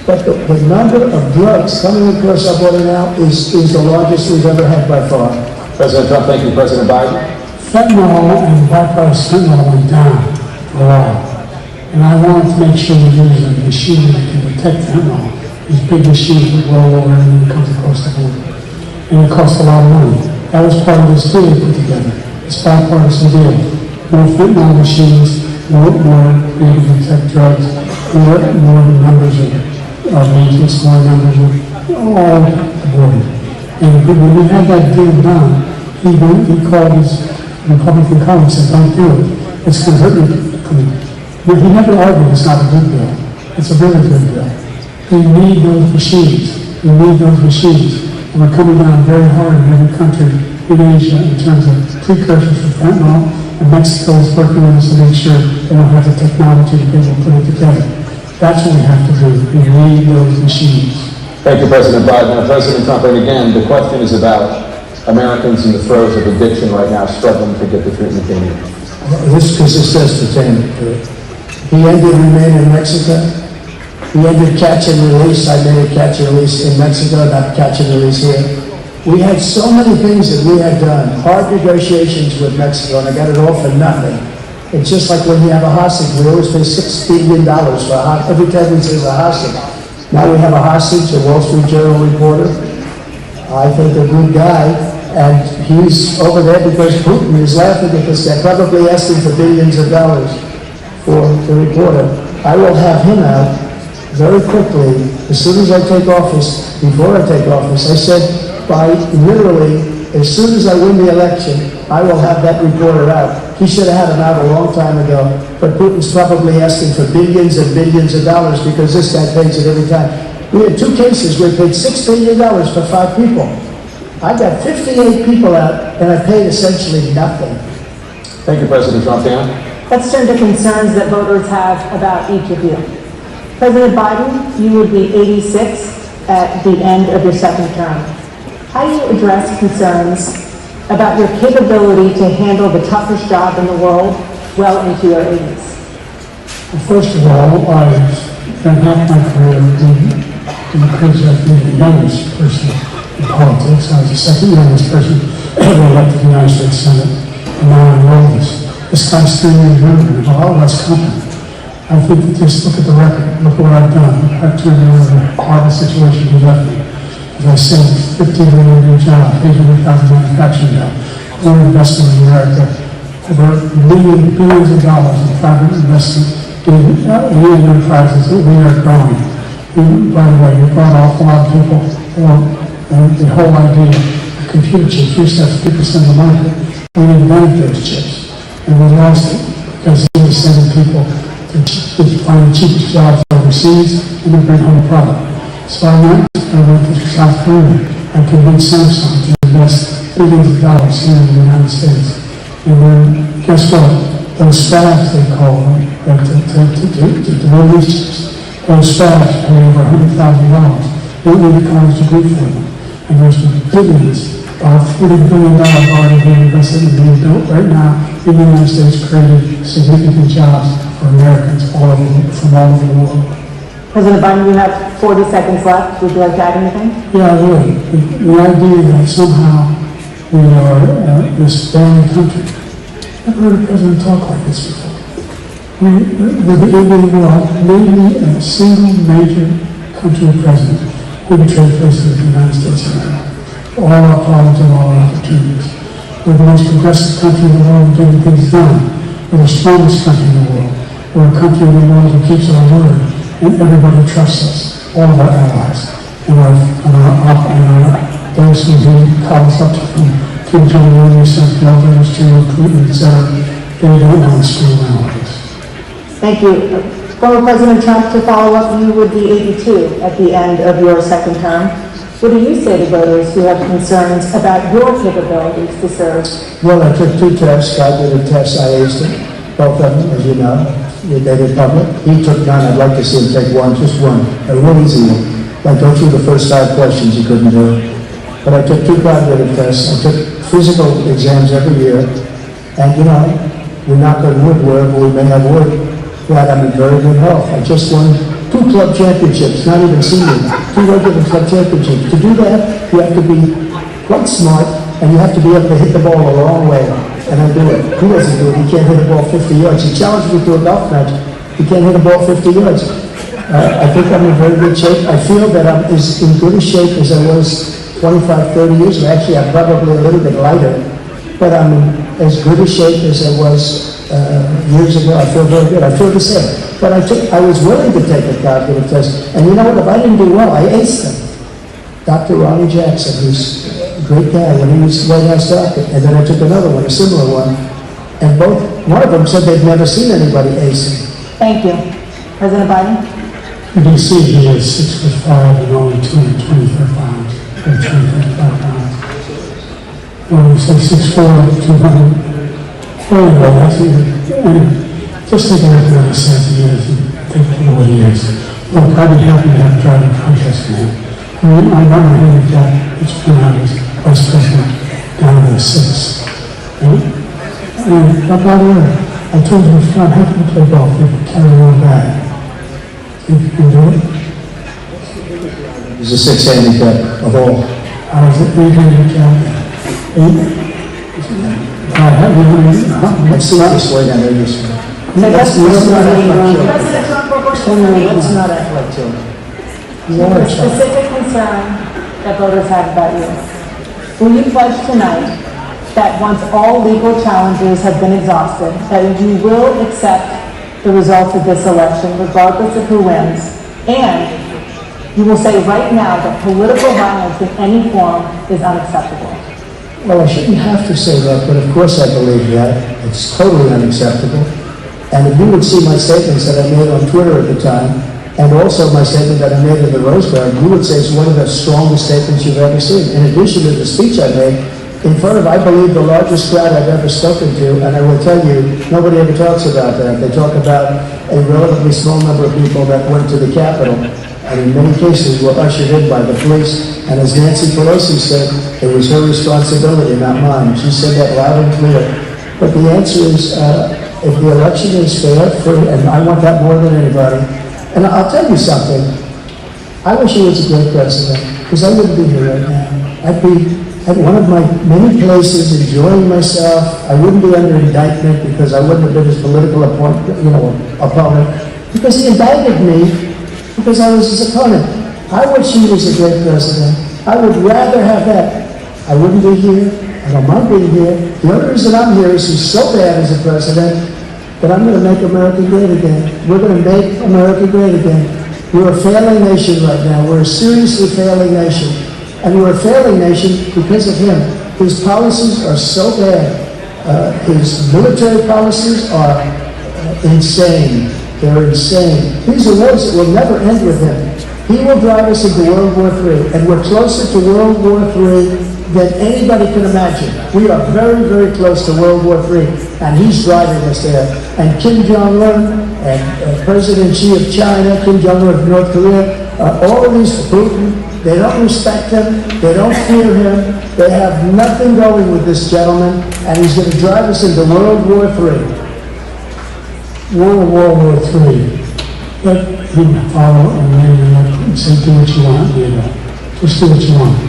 But the number of drugs coming across our border now is the largest we've ever had by far. President Trump, thank you. President Biden. Fentanyl and bypass fentanyl went down for a while. And I wanted to make sure we use a machine that can detect fentanyl. These big machines that roll over and then it comes across the border. And it costs a lot of money. That was part of this deal we put together. It's bipartisan deal. More fentanyl machines, more being able to detect drugs, more numbers of agents, more numbers of all the border. And when we had that deal done, he called his Republican colleagues and said, don't do it. It's going to hurt you. But he never argued it's not a good bill. It's a really good bill. We need those machines. We need those machines. And we're coming down very hard in every country in Asia in terms of precursors for fentanyl. And Mexico is working with us to make sure they don't have the technology to be able to put it together. That's what we have to do. We need those machines. Thank you, President Biden. President Trump, and again, the question is about Americans in the throes of addiction right now struggling to get the treatment they need. This says pertaining to it. He ended remain in Mexico. He ended catch and release. I made a catch and release in Mexico, not catch and release here. We had so many things that we had done, hard negotiations with Mexico, and I got it all for nothing. It's just like when you have a hostage. We always pay $6 billion for every time we say a hostage. Now we have a hostage, a Wall Street Journal reporter. I think a good guy, and he's over there because Putin is laughing because they're probably asking for billions of dollars for the reporter. I will have him out very quickly, as soon as I take office, before I take office. I said, by literally, as soon as I win the election, I will have that reporter out. He should have had him out a long time ago, but Putin's probably asking for billions and billions of dollars because this guy pays it every time. We had 2 cases where he paid $6 billion for 5 people. I got 58 people out, and I paid essentially nothing. Thank you, President Trump. Dan? Let's turn to concerns that voters have about each of you. President Biden, you would be 86 at the end of your 2nd term. How do you address concerns about your capability to handle the toughest job in the world well into your 80s? Well, first of all, I've spent half my career in the crazy of being the youngest person in politics. I was the 2nd youngest person ever elected to the United States Senate, and now I'm the oldest. This guy's 3 years younger than all of us company. I think that just look at the record, look at what I've done. I've turned around a horrible situation he left me. As I said, 15 million new jobs, 800,000 manufacturing jobs, more investment in America, over billions of dollars in private investment in new enterprises that we are growing. By the way, we brought off a lot of people, the whole idea of computer chips used to have 50% of the market. We invented those chips, and we lost it because we were sending people to find the cheapest jobs overseas and then bring home a product. So I went to South Korea and convinced Samsung to invest billions of dollars here in the United States. And then, guess what? Those fabs, they call them, to deliver these chips, those fabs pay over $100,000. They don't need a college degree for them. And there's been billions, about $40 billion already being invested and being built right now in the United States, creating significant jobs for Americans from all over the world. President Biden, you have 40 seconds left. Would you like to add anything? Yeah, I would. The idea that somehow we are this failing country. I've heard a president talk like this before. We're the Indian world, maybe a single major country president who can trade places with the United States of America. All our problems and all our opportunities. We're the most progressive country in the world getting things done. We're the strongest country in the world. We're a country in the world that keeps our word, and everybody trusts us, all of our allies, and those who call us up from Kim Jong-un, yourself, the others, Putin, etc. They don't want to screw around with us. Thank you. Former President Trump, to follow up, you would be 82 at the end of your second term. What do you say to voters who have concerns about your capabilities to serve? Well, I took 2 tests, cognitive tests, I aced them, both of them, as you know. They did public. He took none. I'd like to see him take one, just one, a real easy one. Like go through the first 5 questions, he couldn't do it. But I took 2 cognitive tests. I took physical exams every year. And you know, we knock on wood wherever we may have wood, that I'm in very good health. I just won 2 club championships, not even senior, 2 regular club championships. To do that, you have to be quite smart, and you have to be able to hit the ball a long way. And I do it. Who doesn't do it? He can't hit a ball 50 yards. He challenged me to a golf match. He can't hit a ball 50 yards. I think I'm in very good shape. I feel that I'm as in good a shape as I was 25, 30 years ago. Actually, I'm probably a little bit lighter, but I'm in as good a shape as I was years ago. I feel very good. I feel the same. But I was willing to take a cognitive test. And you know what? If I didn't do well, I aced them. Dr. Ronnie Jackson, who's a great guy when he was White House doctor. And then I took another one, a similar one. And one of them said they'd never seen anybody acing. Thank you. President Biden? You can see he is 6'5" and only 225 pounds. 235 pounds. When you say 6'4", 200, anyway, that's even, just think of it what he said he is, and think of what he is. Look, I'd be happy to have a driving contest for him. I mean, I got my handicap, it's when I was vice president, down to the 6. And up out there, I told you, I'm happy to play golf, you can carry your bag. You can do it. He's a 6 handicap of all. I was at 8 handicap. 8? Let's see this way down there. Let's not act like children. a specific concern that voters have about you. Will you pledge tonight that once all legal challenges have been exhausted, that you will accept the results of this election, regardless of who wins, and you will say right now that political violence in any form is unacceptable? Well, I shouldn't have to say that, but of course I believe that. It's totally unacceptable. And if you would see my statements that I made on Twitter at the time, and also my statement that I made in the Rose Garden, you would say it's one of the strongest statements you've ever seen. In addition to the speech I made in front of, I believe, the largest crowd I've ever spoken to, and I will tell you, nobody ever talks about that. They talk about a relatively small number of people that went to the Capitol, and in many cases were ushered in by the police. And as Nancy Pelosi said, it was her responsibility, not mine. She said that loud and clear. But the answer is, if the election is fair, free, and I want that more than anybody. And I'll tell you something. I wish he was a great president, because I wouldn't be here right now. I'd be at one of my many places enjoying myself. I wouldn't be under indictment because I wouldn't have been his political opponent, because he indicted me because I was his opponent. I wish he was a great president. I would rather have that. I wouldn't be here. I don't mind being here. The only reason I'm here is he's so bad as a president that I'm going to make America great again. We're going to make America great again. We're a failing nation right now. We're a seriously failing nation. And we're a failing nation because of him. His policies are so bad. His military policies are insane. They're insane. These are wars that will never end with him. He will drive us into World War III, and we're closer to World War III than anybody can imagine. We are very, very close to World War III, and he's driving us there. And Kim Jong-un, and President Xi of China, Kim Jong-un of North Korea, all of these, Putin, they don't respect him, they don't fear him, they have nothing going with this gentleman, and he's going to drive us into World War III. World War III. Let him follow a man and say, do what you want, NATO. Just do what you want.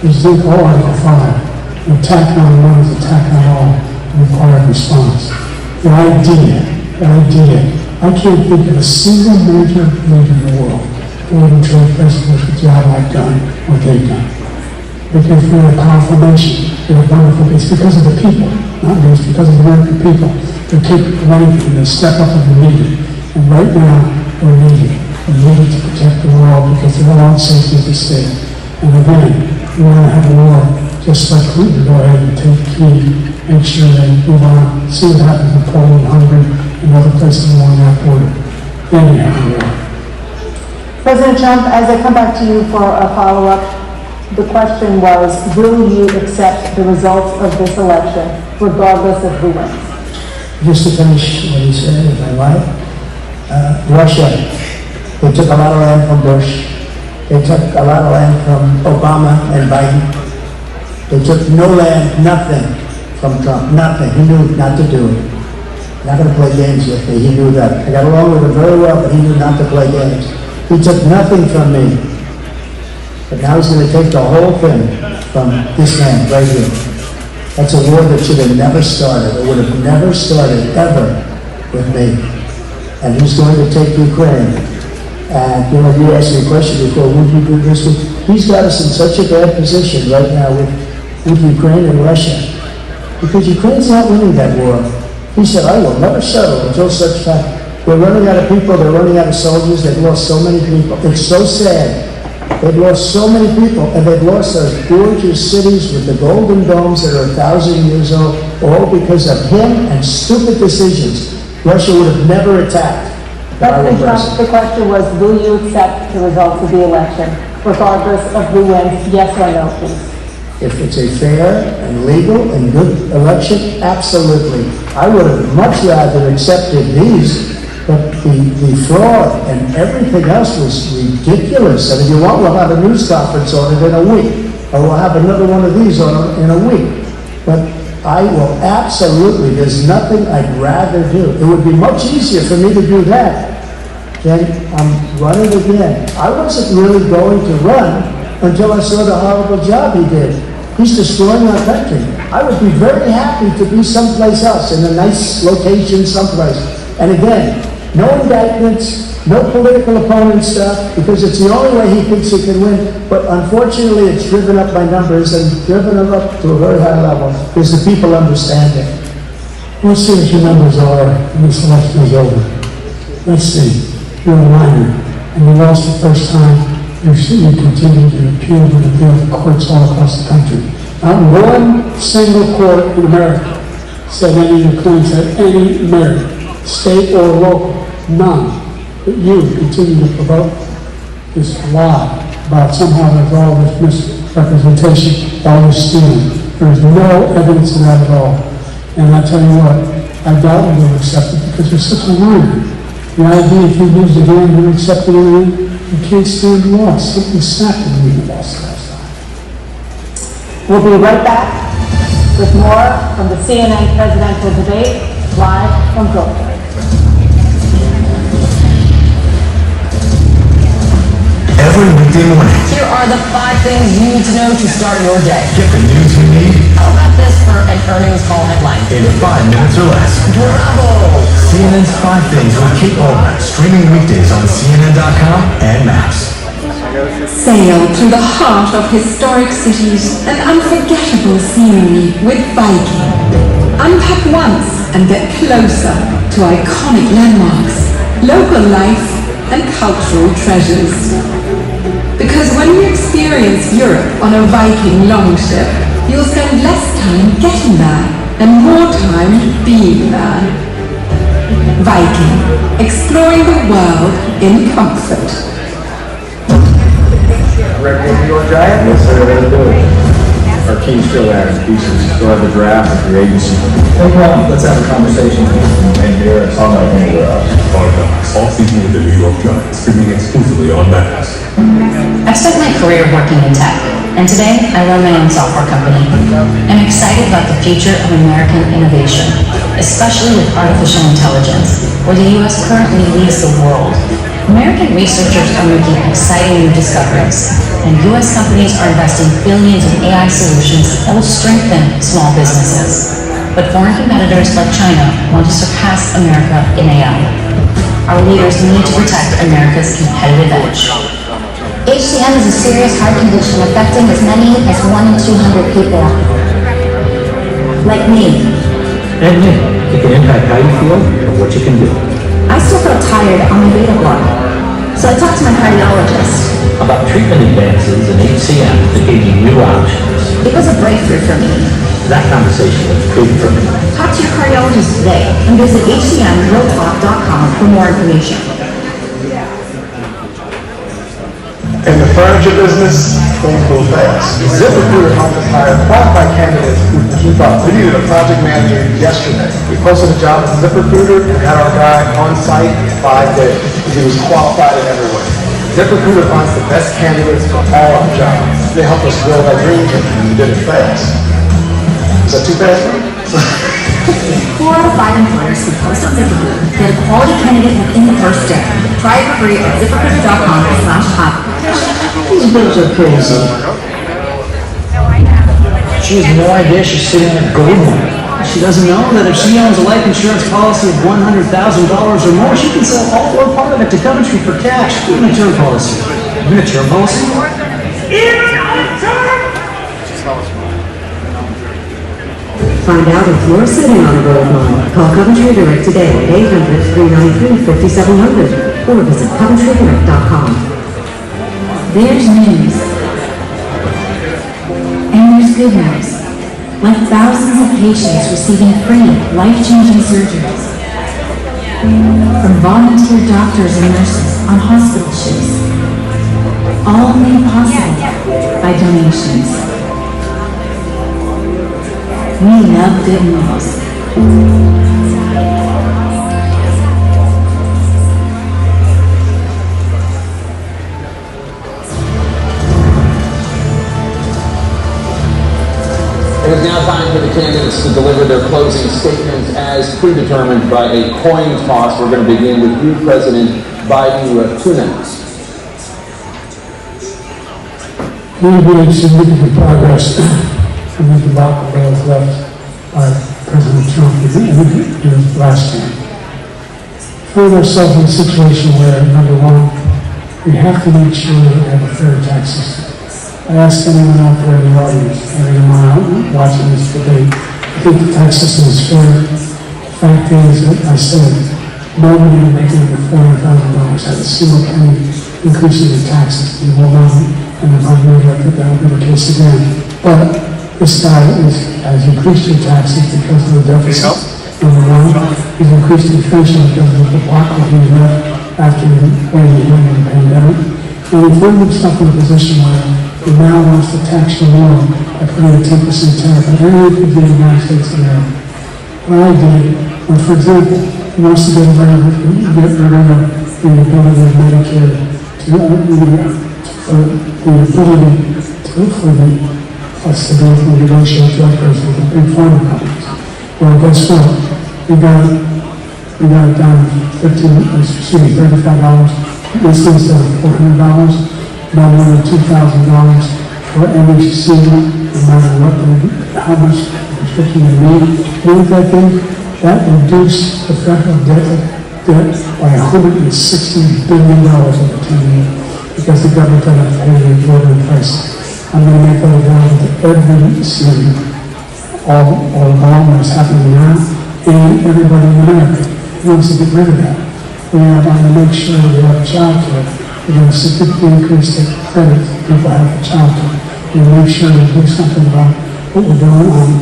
Just think all Article 5. An attack on one is attack on all. Required response. The idea, I can't think of a single major leader in the world who would trade presidents with the job I've done, what they've done. Because we're a powerful nation. We're wonderful. It's because of the people, not me. It's because of the American people. They take money and they step up and they need it. And right now, we're needed. We're needed to protect the world because their own safety is at stake. And again, we want to have a war just like Putin. Go ahead and take Kyiv, make sure they move on, see what happens in Poland, Hungary, and other places along that border. Anyhow, President Trump, as I come back to you for a follow-up, the question was, will you accept the results of this election, regardless of who wins? Just to finish what he said, if I might, Russia, they took a lot of land from Bush. They took a lot of land from Obama and Biden. They took no land, nothing from Trump, nothing. He knew not to do it. Not going to play games with me, he knew that. I got along with him very well, but he knew not to play games. He took nothing from me. But now he's going to take the whole thing from this man right here. That's a war that should have never started. It would have never started, ever, with me. And he's going to take Ukraine. And, you know, you asked me a question before, would you do this with? He's got us in such a bad position right now with Ukraine and Russia. Because Ukraine's not winning that war. He said, I will never settle until such time. They're running out of people, they're running out of soldiers, they've lost so many people. It's so sad. They've lost so many people, and they've lost those gorgeous cities with the golden domes that are 1,000 years old, all because of him and stupid decisions. Russia would have never attacked. President Trump, the question was, will you accept the results of the election, regardless of who wins, yes or no, please? If it's a fair and legal and good election, absolutely. I would have much rather accepted these, but the fraud and everything else was ridiculous. And if you want, we'll have a news conference on it in a week, or we'll have another one of these on in a week. But I will absolutely, there's nothing I'd rather do. It would be much easier for me to do that than I'm running again. I wasn't really going to run until I saw the horrible job he did. He's destroying our country. I would be very happy to be someplace else, in a nice location someplace. And again, no indictments, no political opponent stuff, because it's the only way he thinks he can win. But unfortunately, it's driven up my numbers and driven them up to a very high level, because the people understand it. we'll see what your numbers are when this election is over. Let's see. You're a minor, and you lost the first time. You continue to appeal to the courts all across the country. Not one single court in America said any of your claims had any merit, state or local, none. But you continue to provoke this lie about somehow there's all this misrepresentation, all this stealing. There is no evidence of that at all. And I tell you what, I doubt you'll accept it because you're such a liar. The idea if you lose the game, you accept it anyway. You can't stand loss. Something snapped when you lost last time. We'll be right back with more from the CNN presidential debate, live from Childcare. Every weekday morning, Here are the 5 things you need to know to start your day. get the news you need How about this for an earnings call headline? in 5 minutes or less. Bravo! CNN's 5 Things with Kate Baldwin, streaming weekdays on CNN.com and Maps. Sail through the heart of historic cities and unforgettable scenery with Viking. Unpack once and get closer to iconic landmarks, local life, and cultural treasures. Because when you experience Europe on a Viking longship, you'll spend less time getting there and more time being there. Viking, exploring the world in comfort. Yes, sir, let's do it. Our team's still there in pieces. Still have the draft of the agency. No problem. Let's have a conversation. And here, I'm not anywhere else. All season with the New York Giants, streaming exclusively on Max. I've spent my career working in tech, and today I run my own software company. I'm excited about the future of American innovation, especially with artificial intelligence, where the U.S. currently leads the world. American researchers are making exciting new discoveries, and U.S. companies are investing billions in AI solutions that will strengthen small businesses. But foreign competitors like China want to surpass America in AI. Our leaders need to protect America's competitive edge. HCM is a serious heart condition affecting as many as 1 in 200 people. Like me. And me. It can impact how you feel and what you can do. I still feel tired on my beta block. So I talked to my cardiologist. About treatment advances in HCM that gave you new options. It was a breakthrough for me. That conversation was big for me. Talk to your cardiologist today and visit hcmrealtalk.com for more information. In the furniture business, things move fast. ZipRecruiter helped us hire qualified candidates who can keep up. We needed a project manager yesterday. We posted a job on ZipRecruiter and had our guy on site in 5 days. He was qualified in every way. ZipRecruiter finds the best candidates for all our jobs. They helped us build our dream team and we did it fast. Is that too fast? 4 out of 5 employers who post on ZipRecruiter get a quality candidate within the first day. Try it for free at ZipRecruiter.com/hub. These bills are crazy. She has no idea she's sitting in a gold mine. She doesn't know that if she owns a life insurance policy of $100,000 or more, she can sell all or part of it to Coventry for cash, even a term policy. Even a term policy? Find out if you're sitting on a gold mine. Call Coventry Direct today at 800-393-5700 or visit CoventryDirect.com. There's news. And there's good news. Like thousands of patients receiving free, life-changing surgeries. From volunteer doctors and nurses on hospital shifts. All made possible by donations. We love good news. It is now time for the candidates to deliver their closing statements as predetermined by a coin toss. We're going to begin with you, President Biden. You have 2 minutes. We made significant progress from the debacle that was left by President Trump in his last term. Find ourselves in a situation where, number one, we have to make sure that we have a fair tax system. I ask anyone out there in the audience, anyone watching this debate, I think the tax system is fair. The fact is that I said nobody making over $400,000 had a single penny increase in the taxes. You will not, and if I knew that will be the case again. But this guy has increased your taxes because of the deficit. Number one, he's increased inflation because of the block that he left after when he went in the pandemic. And he found himself in a position where he now wants to tax the world by putting a 10% tariff on everything in the United States of America. What I did, well, for example, he wants to get rid of the ability of Medicare to, for us to go from negotiate drug prices with the big pharma companies. Well, guess what? We got it down to $35. This instead of $400. Not more than $2,000 for NHC, no matter what, how much restriction they need. You know what that did? That reduced the federal debt by $160 billion over 10 years because the government doesn't have to pay the exorbitant price. I'm going to make that available to every city, all along what's happening now, and everybody in America who wants to get rid of that. We are going to make sure we have childcare. We're going to significantly increase the credit people have for childcare. We're going to make sure we do something about what we're doing on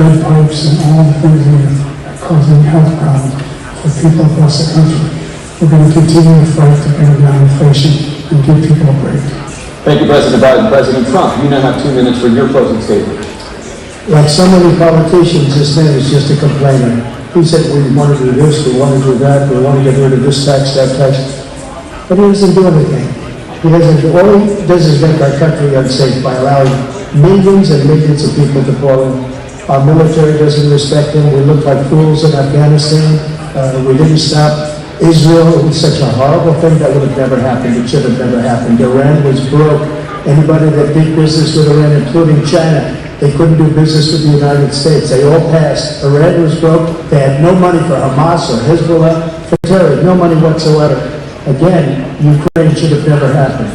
lead pipes and all the things that are causing health problems for people across the country. We're going to continue to fight to bring down inflation and give people a break. Thank you, President Biden. President Trump, you now have 2 minutes for your closing statement. Like so many politicians, this man is just a complainer. He said we want to do this, we want to do that, we want to get rid of this tax, that tax. But he doesn't do anything. All he does is make our country unsafe by allowing millions and millions of people to fall in. Our military doesn't respect him. We look like fools in Afghanistan. We didn't stop Israel. It was such a horrible thing that would have never happened. It should have never happened. Iran was broke. Anybody that did business with Iran, including China, they couldn't do business with the United States. They all passed. Iran was broke. They had no money for Hamas or Hezbollah, for terror, no money whatsoever. Again, Ukraine should have never happened.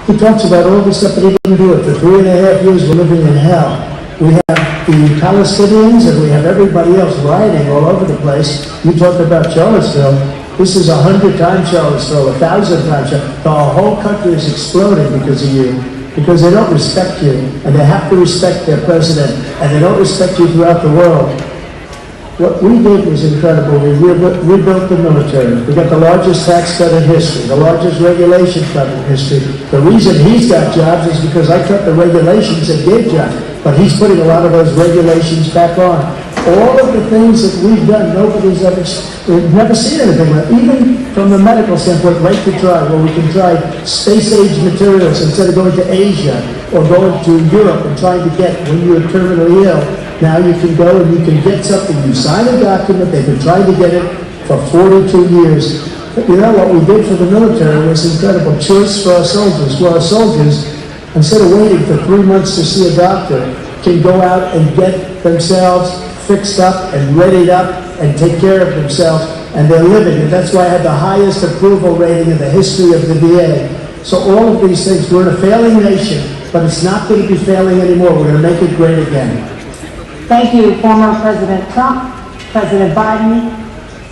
He talks about all this stuff, but he didn't do it. For 3.5 years, we're living in hell. We have the Palestinians and we have everybody else rioting all over the place. You talked about Charlottesville. This is 100 times Charlottesville, 1,000 times Charlottesville. The whole country is exploding because of you, because they don't respect you, and they have to respect their president, and they don't respect you throughout the world. What we did was incredible. We rebuilt the military. We got the largest tax cut in history, the largest regulation cut in history. The reason he's got jobs is because I cut the regulations that gave jobs. But he's putting a lot of those regulations back on. All of the things that we've done, nobody's ever, we've never seen anything like. Even from the medical standpoint, right to try, where we can try space-age materials instead of going to Asia or going to Europe and trying to get when you're terminally ill. Now you can go and you can get something. You sign a document. They've been trying to get it for 42 years. But you know what we did for the military was incredible. Choice for our soldiers. Well, our soldiers, instead of waiting for 3 months to see a doctor, can go out and get themselves fixed up and readied up and take care of themselves, and they're living. And that's why I had the highest approval rating in the history of the VA. So all of these things, we're in a failing nation, but it's not going to be failing anymore. We're going to make it great again. Thank you, former President Trump, President Biden.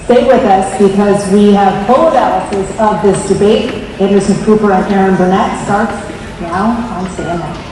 Stay with us because we have full analysis of this debate. Anderson Cooper and Aaron Burnett starts now on CNN.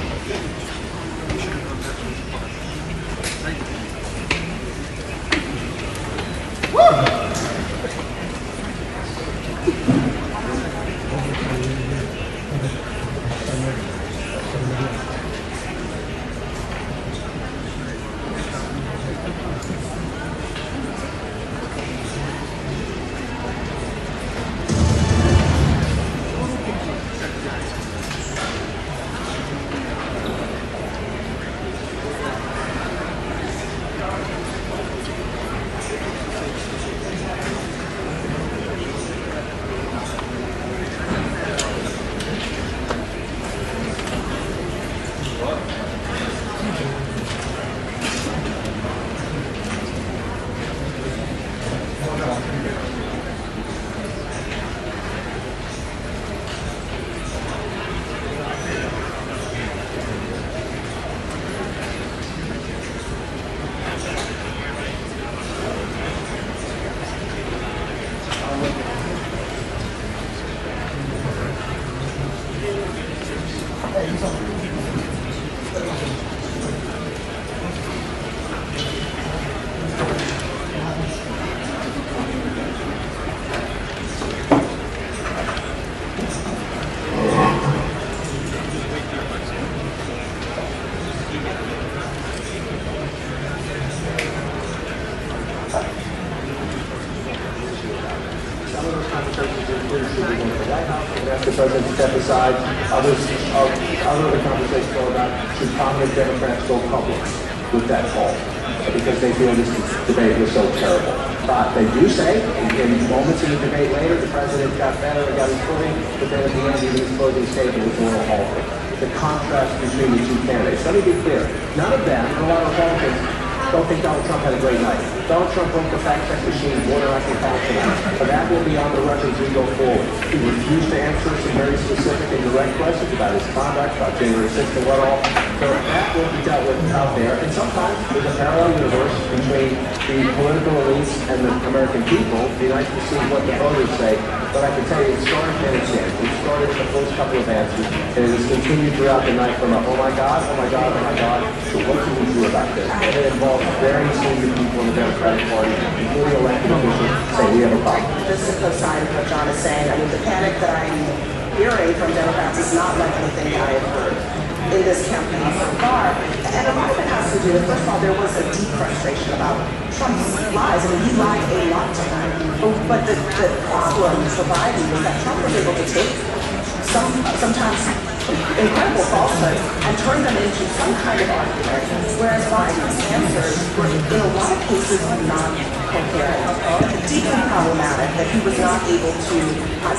Aside, other the conversations go about should prominent Democrats go public with that call because they feel this debate was so terrible. But they do say in moments in the debate later, the president got better and got his footing, but then at the end, even his closing statement was a little altered. The contrast between the two candidates. Let me be clear. None of them, and a lot of Republicans, don't think Donald Trump had a great night. Donald Trump broke the fact-check machine more than I can count tonight. But that will be on the record as we go forward. He refused to answer some very specific and direct questions about his conduct, about January 6th and what all. So that will be dealt with out there. And sometimes there's a parallel universe between the political elites and the American people. It'd be nice to see what the voters say. But I can tell you, it started in its end. It started with the first couple of answers, and it has continued throughout the night from a, oh my God, oh my God, oh my God, to what can we do about this? And it involves very senior people in the Democratic Party, including elected officials, say we have a problem. Just to co-sign what John is saying, I mean, the panic that I'm hearing from Democrats is not like anything that I have heard in this campaign so far. And a lot of it has to do with, first of all, there was a deep frustration about Trump's lies. I mean, he lied a lot to them. But the problem for Biden was that Trump was able to take sometimes incredible falsehoods and turn them into some kind of argument, whereas Biden's answers were, in a lot of cases, not coherent, deeply problematic, that he was not able to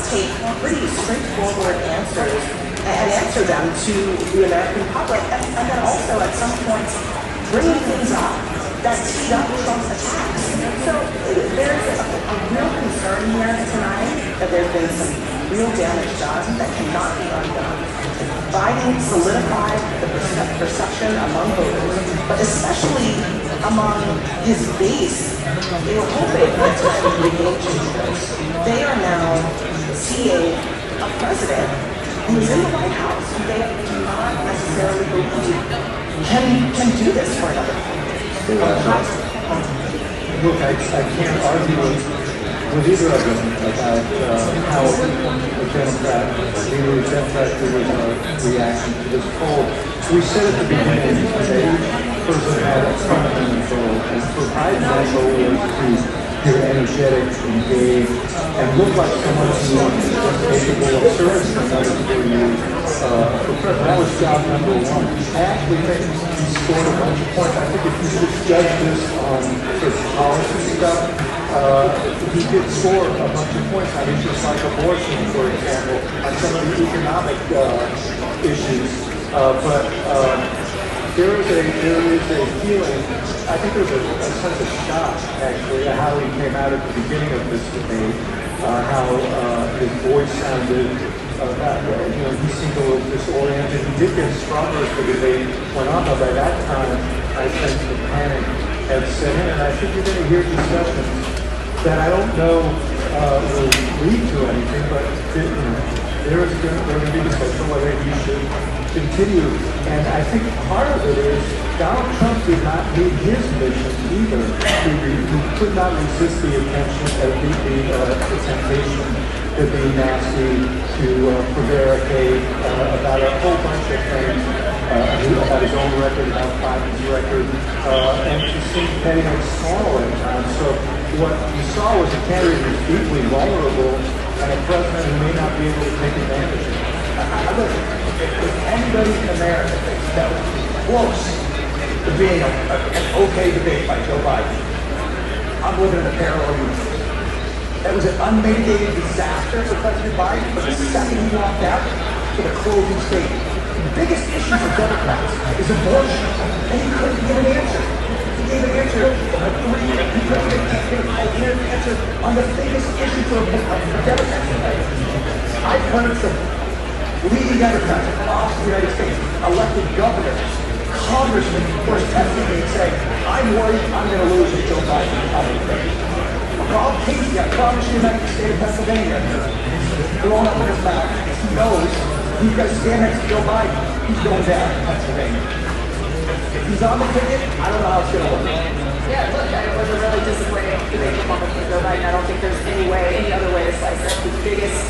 take pretty straightforward answers and answer them to the American public, and then also at some point bringing things up that teed up Trump's attacks. So there's a real concern here tonight that there's been some real damage done that cannot be undone. Biden solidified the perception among voters, but especially among his base. They were hoping that this would be a game changer. They are now seeing a president who's in the White House who they do not necessarily believe can do this for another 4 years. look, I can't argue with either of them about how the Democrat leaders are reacting to this poll. We said at the beginning that each person had a fundamental goal, and for Biden that goal was to appear energetic, engaged, and look like someone who was capable of serving another 4 years for president. That was job number one. I actually think he scored a bunch of points. I think if you just judge this on his policy stuff, he did score a bunch of points on issues like abortion, for example, on some of the economic issues. But there is a feeling, I think there's a sense of shock, actually, at how he came out at the beginning of this debate, how his voice sounded, he seemed a little disoriented. He did get stronger as the debate went on, but by that time, I think the panic had set in, and I think you're going to hear discussions that I don't know will lead to anything, but there is going to be discussion whether he should continue. And I think part of it is Donald Trump did not meet his mission either. He could not resist the attention, the temptation to be nasty, to prevaricate about a whole bunch of things, about his own record, about Biden's record, and to seem petty and small at times. So what you saw was a candidate who was deeply vulnerable and a president who may not be able to take advantage of it. If anybody in America thinks that was close to being an okay debate by Joe Biden, I'm living in a parallel universe. That was an unmitigated disaster for President Biden, but the second he walked out to the closing statement, the biggest issue for Democrats is abortion, and he couldn't give an answer. He gave an answer he couldn't give an answer on the biggest issue for Democrats. I've heard some leading Democrats across the United States, elected governors, congressmen, first testing me and say, I'm worried I'm going to lose if Joe Biden becomes president. Rob Casey, I promise you, in the state of Pennsylvania, blown up in his mouth. He knows he's going to stand next to Joe Biden. He's going down in Pennsylvania. If he's on the ticket, I don't know how it's going to work. Yeah, look, it was a really disappointing debate moment for Joe Biden. I don't think there's any other way to slice it. The biggest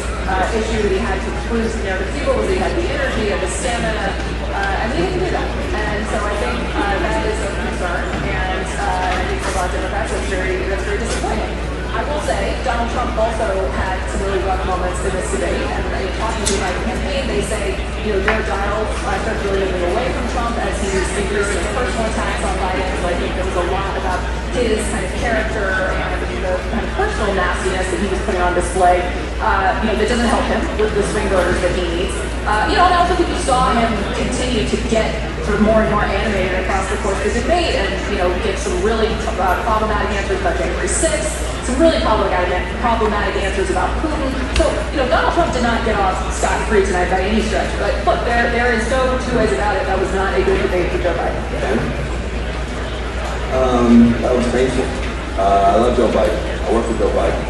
issue that he had to prove to the people was he had the energy and the stamina, and he didn't do that. And so I think that is a concern, and I think for a lot of Democrats that's very disappointing. I will say Donald Trump also had some really rough moments in this debate, and talking to my campaign, they say, their dial started really moving away from Trump as he was increasing his personal attacks on Biden. So I think there was a lot about his kind of character and the kind of personal nastiness that he was putting on display. That doesn't help him with the swing voters that he needs. And I also think you saw him continue to get sort of more and more animated across the course of the debate, and get some really problematic answers about January 6th, some really problematic answers about Putin. So Donald Trump did not get off scot-free tonight by any stretch. But look, there is no two ways about it. That was not a good debate for Joe Biden. That was painful. I love Joe Biden. I work for Joe Biden.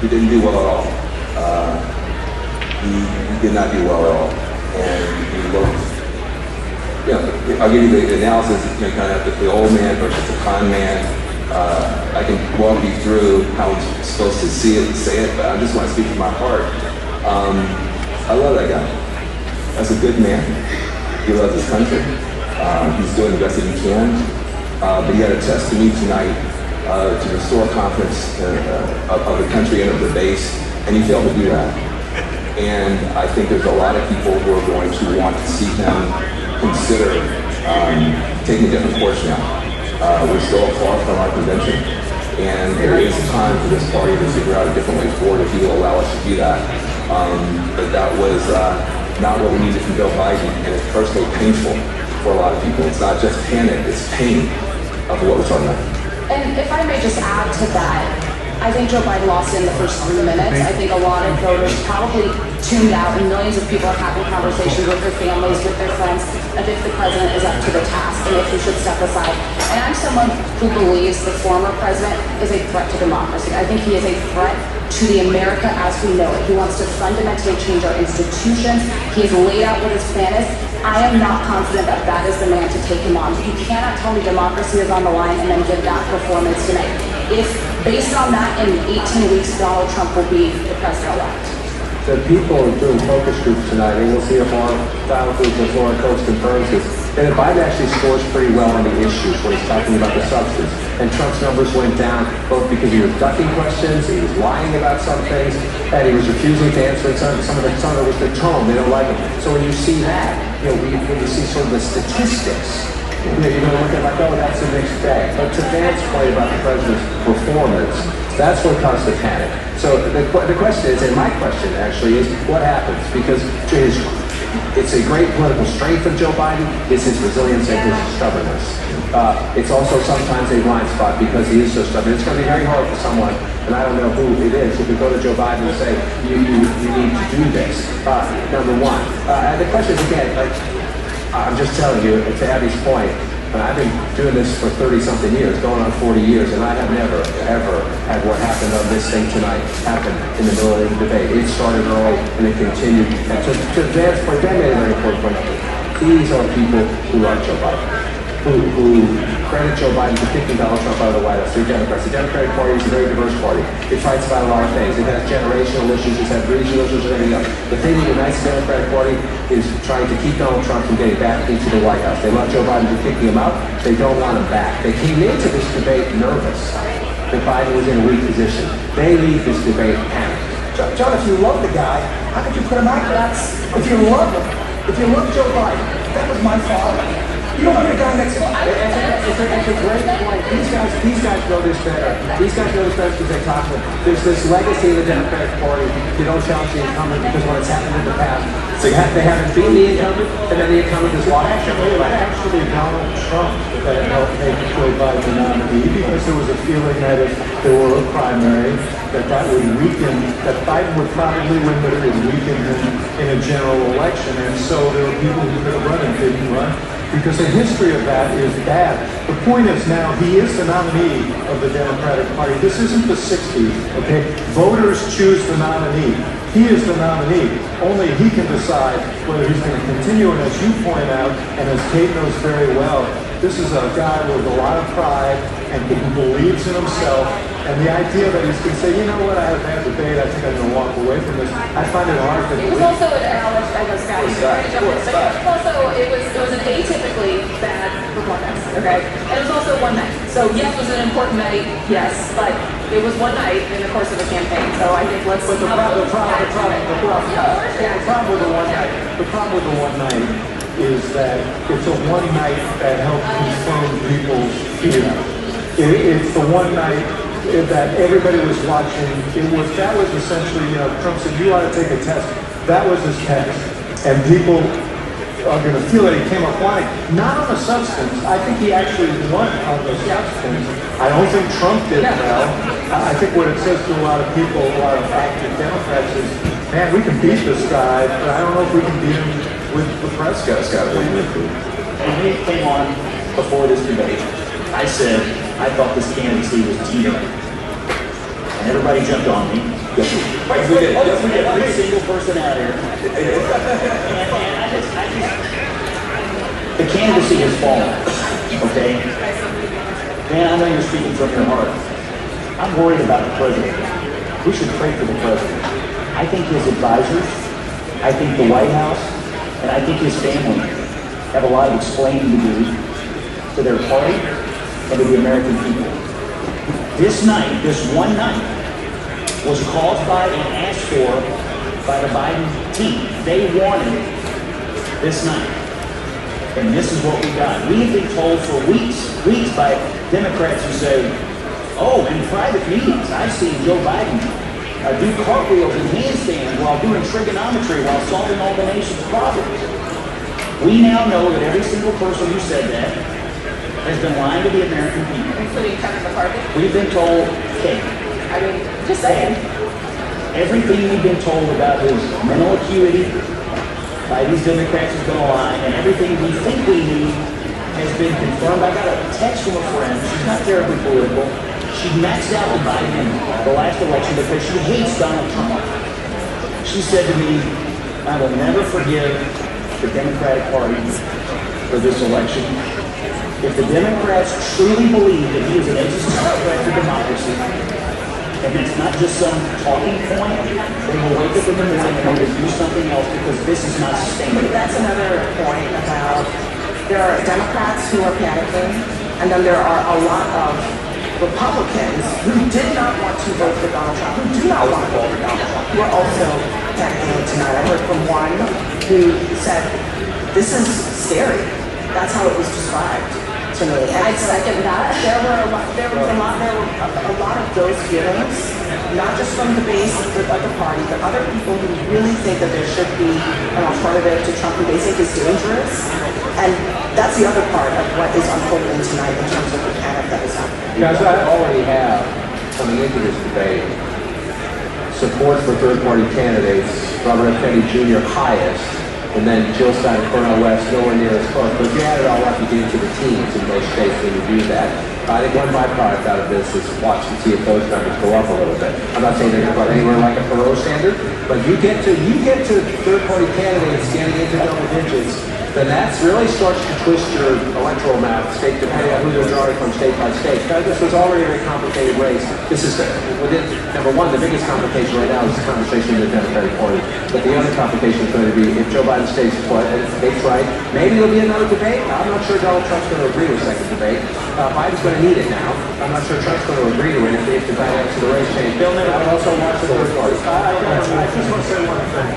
He didn't do well at all. He did not do well at all. And he looked, I'll give you the analysis, kind of the old man versus the con man. I can walk you through how I'm supposed to see it and say it, but I just want to speak from my heart. I love that guy. That's a good man. He loves his country. He's doing the best that he can. But he had a test to me tonight to restore confidence of the country and of the base, and he failed to do that. And I think there's a lot of people who are going to want to see him consider taking a different course now. We're still far from our convention, and there is time for this party to figure out a different way forward if he will allow us to do that. But that was not what we needed from Joe Biden, and it's personally painful for a lot of people. It's not just panic, it's pain of what we're talking about. And if I may just add to that, I think Joe Biden lost in the first 3 minutes. I think a lot of voters probably tuned out, and millions of people are having conversations with their families, with their friends, as if the president is up to the task and if he should step aside. And I'm someone who believes the former president is a threat to democracy. I think he is a threat to the America as we know it. He wants to fundamentally change our institutions. He has laid out what his plan is. I am not confident that that is the man to take him on. You cannot tell me democracy is on the line and then give that performance tonight. If, based on that, in 18 weeks, Donald Trump will be the president-elect. The people are doing focus groups tonight, and we'll see if our dialogue group with Lauren Coates confirms this. And Biden actually scores pretty well on the issues when he's talking about the substance. And Trump's numbers went down both because he was ducking questions, he was lying about some things, and he was refusing to answer some of it was the tone. They don't like him. So when you see that, when you see sort of the statistics, you're going to look at like, oh, that's a mixed bag. But to Vance's point about the president's performance, that's what caused the panic. So the question is, and my question actually is, what happens? Because it's a great political strength of Joe Biden, is his resilience and his stubbornness. It's also sometimes a blind spot because he is so stubborn. It's going to be very hard for someone, and I don't know who it is, who could go to Joe Biden and say, you need to do this, number one. And the question is, again, I'm just telling you, to Abby's point, I've been doing this for 30-something years, going on 40 years, and I have never, ever had what happened on this thing tonight happen in the middle of the debate. It started early, and it continued. And to Vance's point, Dan made a very important point. These are people who love Joe Biden, who credit Joe Biden for kicking Donald Trump out of the White House. They're Democrats. The Democratic Party is a very diverse party. It fights about a lot of things. It has generational issues. It has regional issues and everything else. The thing that unites the Democratic Party is trying to keep Donald Trump from getting back into the White House. They love Joe Biden for kicking him out. They don't want him back. They came into this debate nervous that Biden was in a weak position. They leave this debate panicked. John, if you love the guy, how could you put him out there? If you love him, if you love Joe Biden, that was my father. You don't want the guy next to him. It's a great point. These guys know this better. These guys know this better because they talk to them. There's this legacy of the Democratic Party. You don't challenge the incumbent because when it's happened in the past, they haven't beaten the incumbent, and then the incumbent is lost. Actually, Donald Trump that helped make Joe Biden the nominee because there was a feeling that if there were a primary, that would weaken, that Biden would probably win, but it would weaken him in a general election. And so there were people who could have run and didn't run, because the history of that is bad. The point is now he is the nominee of the Democratic Party. This isn't the 60s, okay? Voters choose the nominee. He is the nominee. Only he can decide whether he's going to continue. And as you point out, and as Kate knows very well, this is a guy with a lot of pride and who believes in himself. And the idea that he's going to say, you know what, I had a bad debate, I think I'm going to walk away from this, I find it hard to believe. It was also an atypically bad performance, okay? And it was also one night. So yes, it was an important night, yes, but it was one night in the course of a campaign. So I think let's. But the problem with the one night is that it's a one night that helped confirm people's fear. It's the one night that everybody was watching. That was essentially, Trump said, you ought to take a test. That was his test. And people are going to feel that he came up lying. Not on the substance. I think he actually won on the substance. I don't think Trump did well. I think what it says to a lot of people, a lot of active Democrats is, man, we can beat this guy, but I don't know if we can beat him with the press guys. When he came on before this debate, I said I thought this candidacy was teetering. And everybody jumped on me. Every single person out here. The candidacy has fallen, okay? Man, I know you're speaking from your heart. I'm worried about the president. We should pray for the president. I think his advisors, I think the White House, and I think his family have a lot of explaining to do to their party and to the American people. This night, this one night, was caused by and asked for by the Biden team. They wanted this night. And this is what we got. We have been told for weeks by Democrats who say, oh, in private meetings, I've seen Joe Biden do cartwheels and handstands while doing trigonometry while solving all the nation's problems. We now know that every single person who said that has been lying to the American people. Including Kevin McCarthy? We've been told, okay, I mean, just saying. Everything we've been told about his mental acuity by these Democrats has been a lie, and everything we think we knew has been confirmed. I got a text from a friend. She's not terribly political. She maxed out the Biden the last election because she hates Donald Trump. She said to me, I will never forgive the Democratic Party for this election. If the Democrats truly believe that he is an existential threat to democracy, and it's not just some talking point, they will wake up in the morning and they will do something else because this is not sustainable. That's another point about there are Democrats who are panicking, and then there are a lot of Republicans who did not want to vote for Donald Trump, who do not want to vote for Donald Trump, who are also panicking tonight. I heard from one who said, "This is scary." That's how it was described to me. And I second that. There were a lot of those feelings, not just from the base of the party, but other people who really think that there should be an alternative to Trump, who they think is dangerous. And that's the other part of what is unfolding tonight in terms of the panic that is happening. Guys, I already have, coming into this debate, support for third-party candidates, Robert F. Kennedy Jr. highest, and then Jill Stein and Cornel West nowhere near as close. But if you add it all up, you get into the teens in most states when you do that. I think one byproduct out of this is watch to see if those numbers go up a little bit. I'm not saying they're going to go anywhere like a Perot standard, but you get to third-party candidates getting into double digits, then that really starts to twist your electoral map, state depending on who you're drawing from state by state. Because this was already a very complicated race. This is number one, the biggest complication right now is the conversation in the Democratic Party. But the other complication is going to be if Joe Biden states right, maybe there'll be another debate. I'm not sure Donald Trump's going to agree with a second debate. Biden's going to need it now. I'm not sure Trump's going to agree to it if the dynamics of the race change. Bill Miller, I would also watch the third party. I just want to say one thing,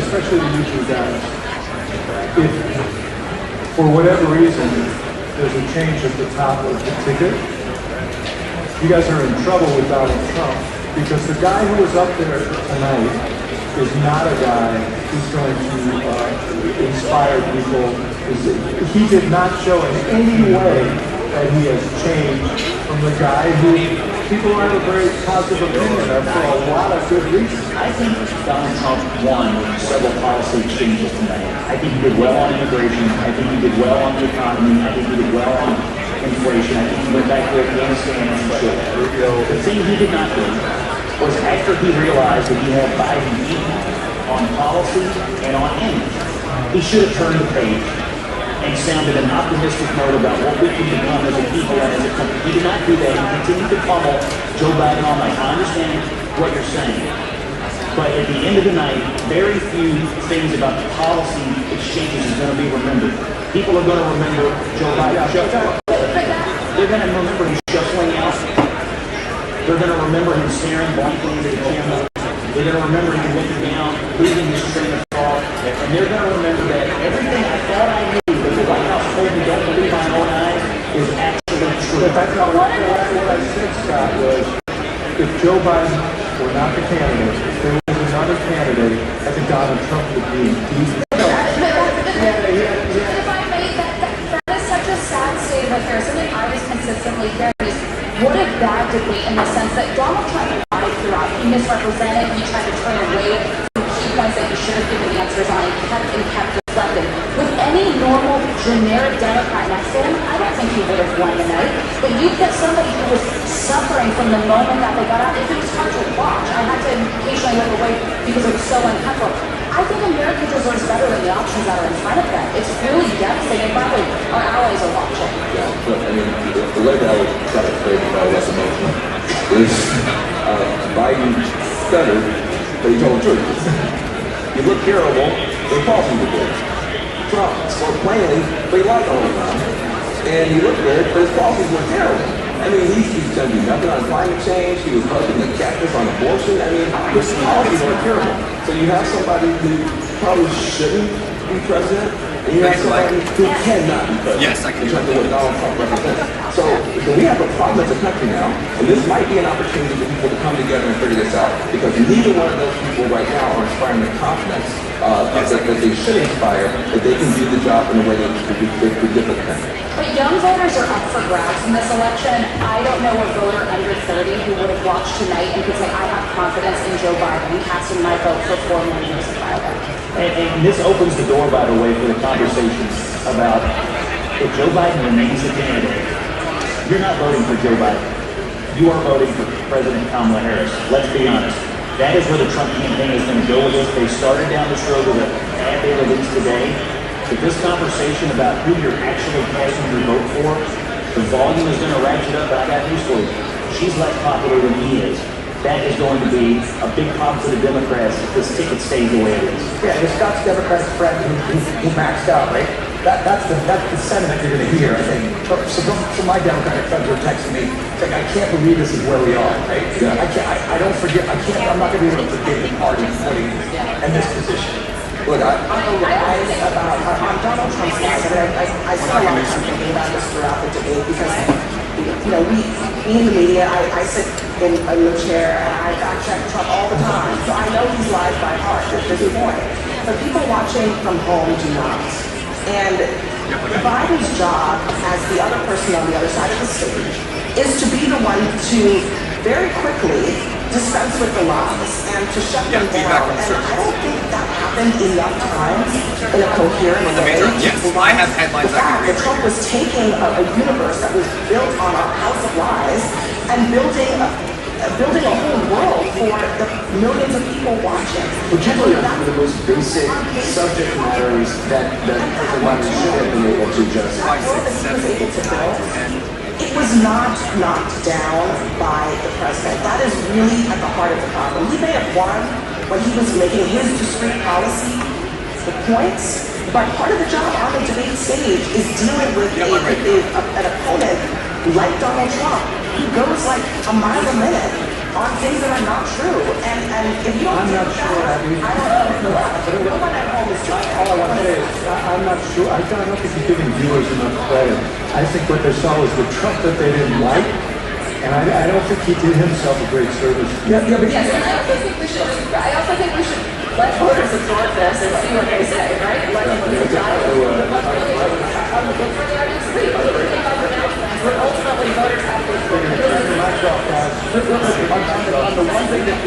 especially to you two guys. If, for whatever reason, there's a change at the top of the ticket, you guys are in trouble with Donald Trump, because the guy who was up there tonight is not a guy who's going to inspire people. He did not show in any way that he has changed from the guy who people have a very positive opinion of for a lot of good reasons. I think Donald Trump won several policy exchanges tonight. I think he did well on immigration. I think he did well on the economy. I think he did well on inflation. I think he went back to Afghanistan as he should have. The thing he did not do was after he realized that he had Biden beaten on policy and on image, he should have turned the page and sounded an optimistic note about what we can become as a people and as a country. He did not do that. He continued to pummel Joe Biden all night. I understand what you're saying. But at the end of the night, very few things about the policy exchanges is going to be remembered. People are going to remember Joe Biden. They're going to remember him shuffling out. They're going to remember him staring blankly into the camera. They're going to remember him looking down, losing his train of thought. And they're going to remember that everything I thought I knew that the White House told me don't believe my own eyes is actually true. What I said, Scott, was if Joe Biden were not the candidate, if there was another candidate, I think Donald Trump would be in deep. If I may, that is such a sad state of affairs. Something I was consistently hearing is what a bad debate in the sense that Donald Trump lied throughout. He misrepresented, he tried to turn away from key points that he should have given answers on, and kept deflecting. With any normal, generic Democrat next to him, I don't think he would have won the night. But you get somebody who was suffering from the moment that they got out. It was hard to watch. I had to occasionally look away because it was so uncomfortable. I think America deserves better than the options that are in front of them. It's really devastating. Probably our allies are watching. Yeah, look, I mean, the way that I would try to phrase it, less emotional, is Biden stuttered, but he told the truth. You look terrible, they false you to do. Trump spoke plainly, but he lied all the time. And he looked good, but his policies were terrible. I mean, he's going to do nothing on climate change. He was posting the cactus on abortion. I mean, his policies were terrible. So you have somebody who probably shouldn't be president, and you have somebody who cannot be president. Yes, I can. In terms of what Donald Trump represents. So we have a problem as a country now, and this might be an opportunity for people to come together and figure this out, because neither one of those people right now are inspiring the confidence that they should inspire, that they can do the job in a way that would different country. But young voters are up for grabs in this election. I don't know a voter under 30 who would have watched tonight and could say, I have confidence in Joe Biden, casting my vote for 4 more years of Biden. And this opens the door, by the way, for the conversation about if Joe Biden remains the candidate, you're not voting for Joe Biden. You are voting for President Kamala Harris. Let's be honest. That is where the Trump campaign is going to go with this. They started down this road with an ad they released today. But this conversation about who you're actually casting your vote for, the volume is going to ratchet up, but I got news for you. She's less popular than he is. That is going to be a big problem for the Democrats if this ticket stays the way it is. Yeah, it's Scott's Democratic friend who maxed out, right? That's the sentiment you're going to hear, I think. So my Democratic friends are texting me, saying, I can't believe this is where we are, right? I don't forget, I'm not going to be able to forgive the party putting in this position. Look, on Donald Trump's side, I spent a lot of time thinking about this throughout the debate because, you know, we in the media, I sit in the chair and I fact check Trump all the time, so I know he's lies by heart at this point. But people watching from home do not. And Biden's job as the other person on the other side of the stage is to be the one to very quickly dispense with the lies and to shut them down. And I don't think that happened enough times in a coherent way. Yes, I have headlines the fact that Trump was taking a universe that was built on a house of lies and building a whole world for the millions of people watching. Particularly on the most basic subject matters that President Biden should have been able to just... It was not knocked down by the president. That is really at the heart of the problem. He may have won when he was making his discrete policy, the points, but part of the job on the debate stage is dealing with an opponent like Donald Trump who goes like a mile a minute on things that are not true. And if you don't I'm not sure. no one at home is doing all I want to say is, I'm not sure. I don't think you're giving viewers enough credit. I think what they saw was the Trump that they didn't like, and I don't think he did himself a great service. Yes, and I also think we should let voters absorb this and see what they say, right? Let them decide what really look for the audience to read. What do you think about the announcements? But ultimately, voters have to On the one thing that I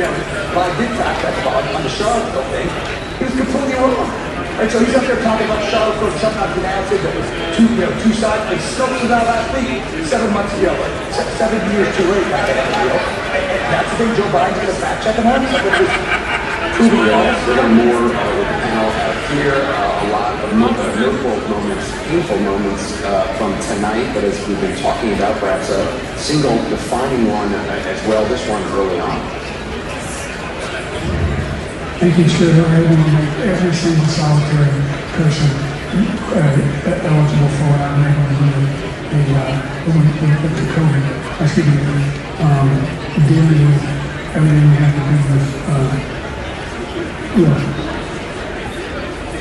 did fact check about, on the Charlottesville thing, he was completely wrong. Right, so he's up there talking about Charlottesville, somehow pronounced it, that was two sides, and still was out last week, 7 months ago, like 7 years too late, that deal. And that's the thing Joe Biden's going to fact check him on? We're going more with the panel here, a lot of notable moments, painful moments from tonight, but as we've been talking about, perhaps a single defining one as well, this one early on. Making sure that we're able to make every single solitary person eligible for what I'm able to do the COVID, dealing with everything we have to do with,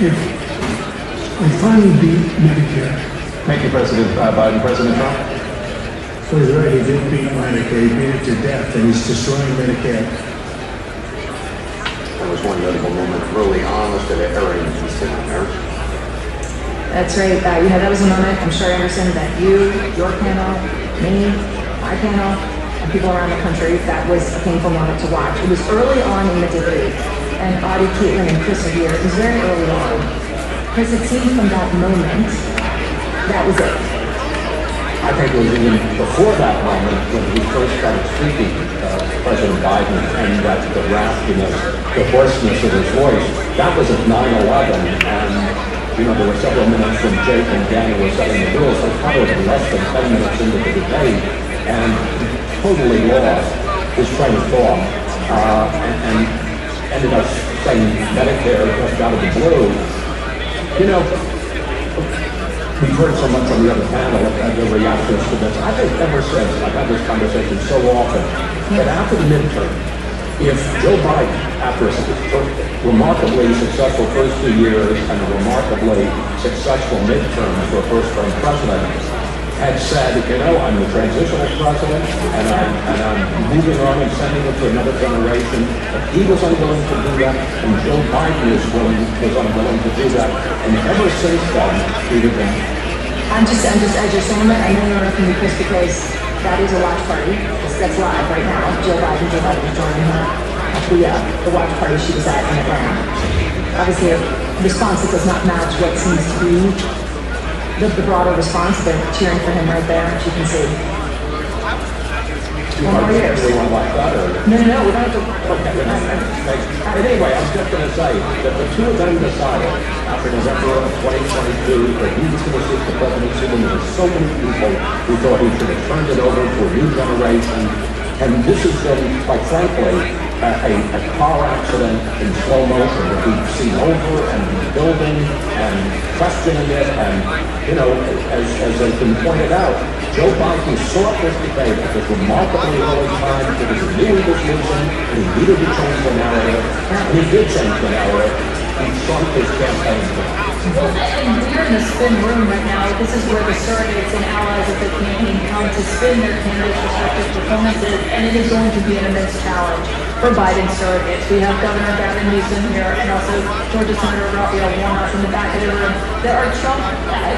if we finally beat Medicare. Thank you, President Biden. President Trump? So he's right, he did beat Medicare, he beat it to death, and he's destroying Medicare. There was one notable moment early on, let's go to Erin, who's sitting there. That's right. That was a moment, I'm sure, Anderson, that you, your panel, me, my panel, and people around the country, that was a painful moment to watch. It was early on in the debate, and Audie, Caitlin, and Chris are here. It was very early on. Chris, it seemed from that moment, that was it. I think it was even before that moment when we first started speaking, President Biden, and that the raspiness, the hoarseness of his voice, that was at 9/11, and there were several minutes when Jake and Daniel were setting the rules, so probably less than 10 minutes into the debate, and totally lost his train of thought, and ended up saying Medicare just out of the blue. We've heard so much on the other panel of the reactions to this. I think ever since, I've had this conversation so often, that after the midterm, if Joe Biden, after a remarkably successful first 2 years and a remarkably successful midterm for a first-term president, had said, I'm the transitional president, and I'm moving on and sending it to another generation. But he was unwilling to do that, and Joe Biden was unwilling to do that. And ever since then, we've been. I'm just as you're saying that, I know you're interrupting me, Chris, because that is a watch party. That's live right now. Joe Biden is joining her at the watch party she was at in Atlanta. Obviously, a response that does not match what seems to be the broader response. They're cheering for him right there, as you can see. 4 more years. Do we want to like that, or? No, we don't have to. Okay, but anyway, I was just going to say that the two of them decided after November of 2022 that he was going to seek the presidency, and there were so many people who thought he should have turned it over to a new generation. And this has been, quite frankly, a car accident in slow motion that we've seen over and rebuilding and questioning it. And, you know, as has been pointed out, Joe Biden sought this debate at this remarkably early time because he knew he was losing and he needed to change the narrative. And he did change the narrative. He shrunk his campaign. Well, and we're in the spin room right now. This is where the surrogates and allies of the campaign come to spin their candidates' respective performances, and it is going to be an immense challenge for Biden's surrogates. We have Governor Gavin Newsom here, and also Georgia Senator Raphael Warnock in the back of the room. There are Trump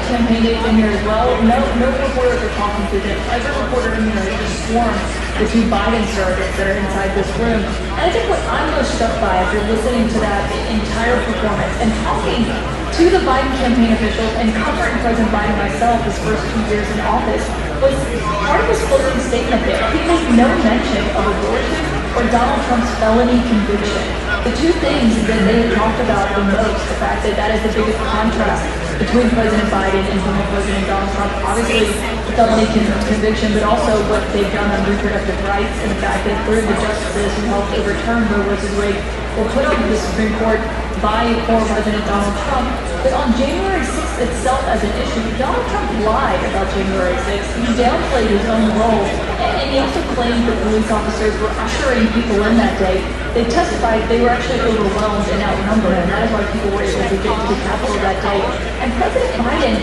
campaign aides in here as well. No reporters are talking to them. Every reporter in here is just swarmed the two Biden surrogates that are inside this room. And I think what I'm most struck by after listening to that entire performance and talking to the Biden campaign officials and covering President Biden myself his first 2 years in office was part of his closing statement there. He made no mention of abortion or Donald Trump's felony conviction. The two things that they talked about the most, the fact that that is the biggest contrast between President Biden and former President Donald Trump. Obviously, the felony conviction, but also what they've done on reproductive rights and the fact that three of the justices who helped overturn Roe v. Wade were put on the Supreme Court by former President Donald Trump. But on January 6th itself as an issue, Donald Trump lied about January 6th. He downplayed his own role, and he also claimed that police officers were ushering people in that day. They testified they were actually overwhelmed and outnumbered, and that is why people were able to get to the Capitol that day. And President Biden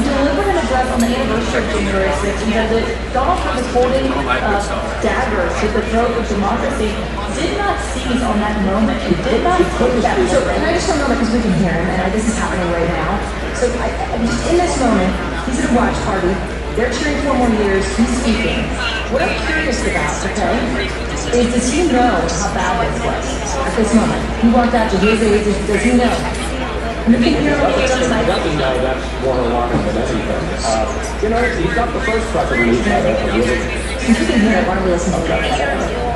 delivered an address on the anniversary of January 6th and said that Donald Trump is holding daggers to the throat of democracy. Did not seize on that moment. It did not take that. So can I just for a moment, because we can hear him, and this is happening right now. So just in this moment, he's at a watch party. They're cheering 4 more years. He's speaking. What I'm curious about, okay, is does he know how bad this was at this moment? He walked out to his age. Does he know? And you can hear him on the side. Doesn't know that's more alarming than anything. You know, he's not the first president who's had a really... Since you can hear it, why don't we listen to it?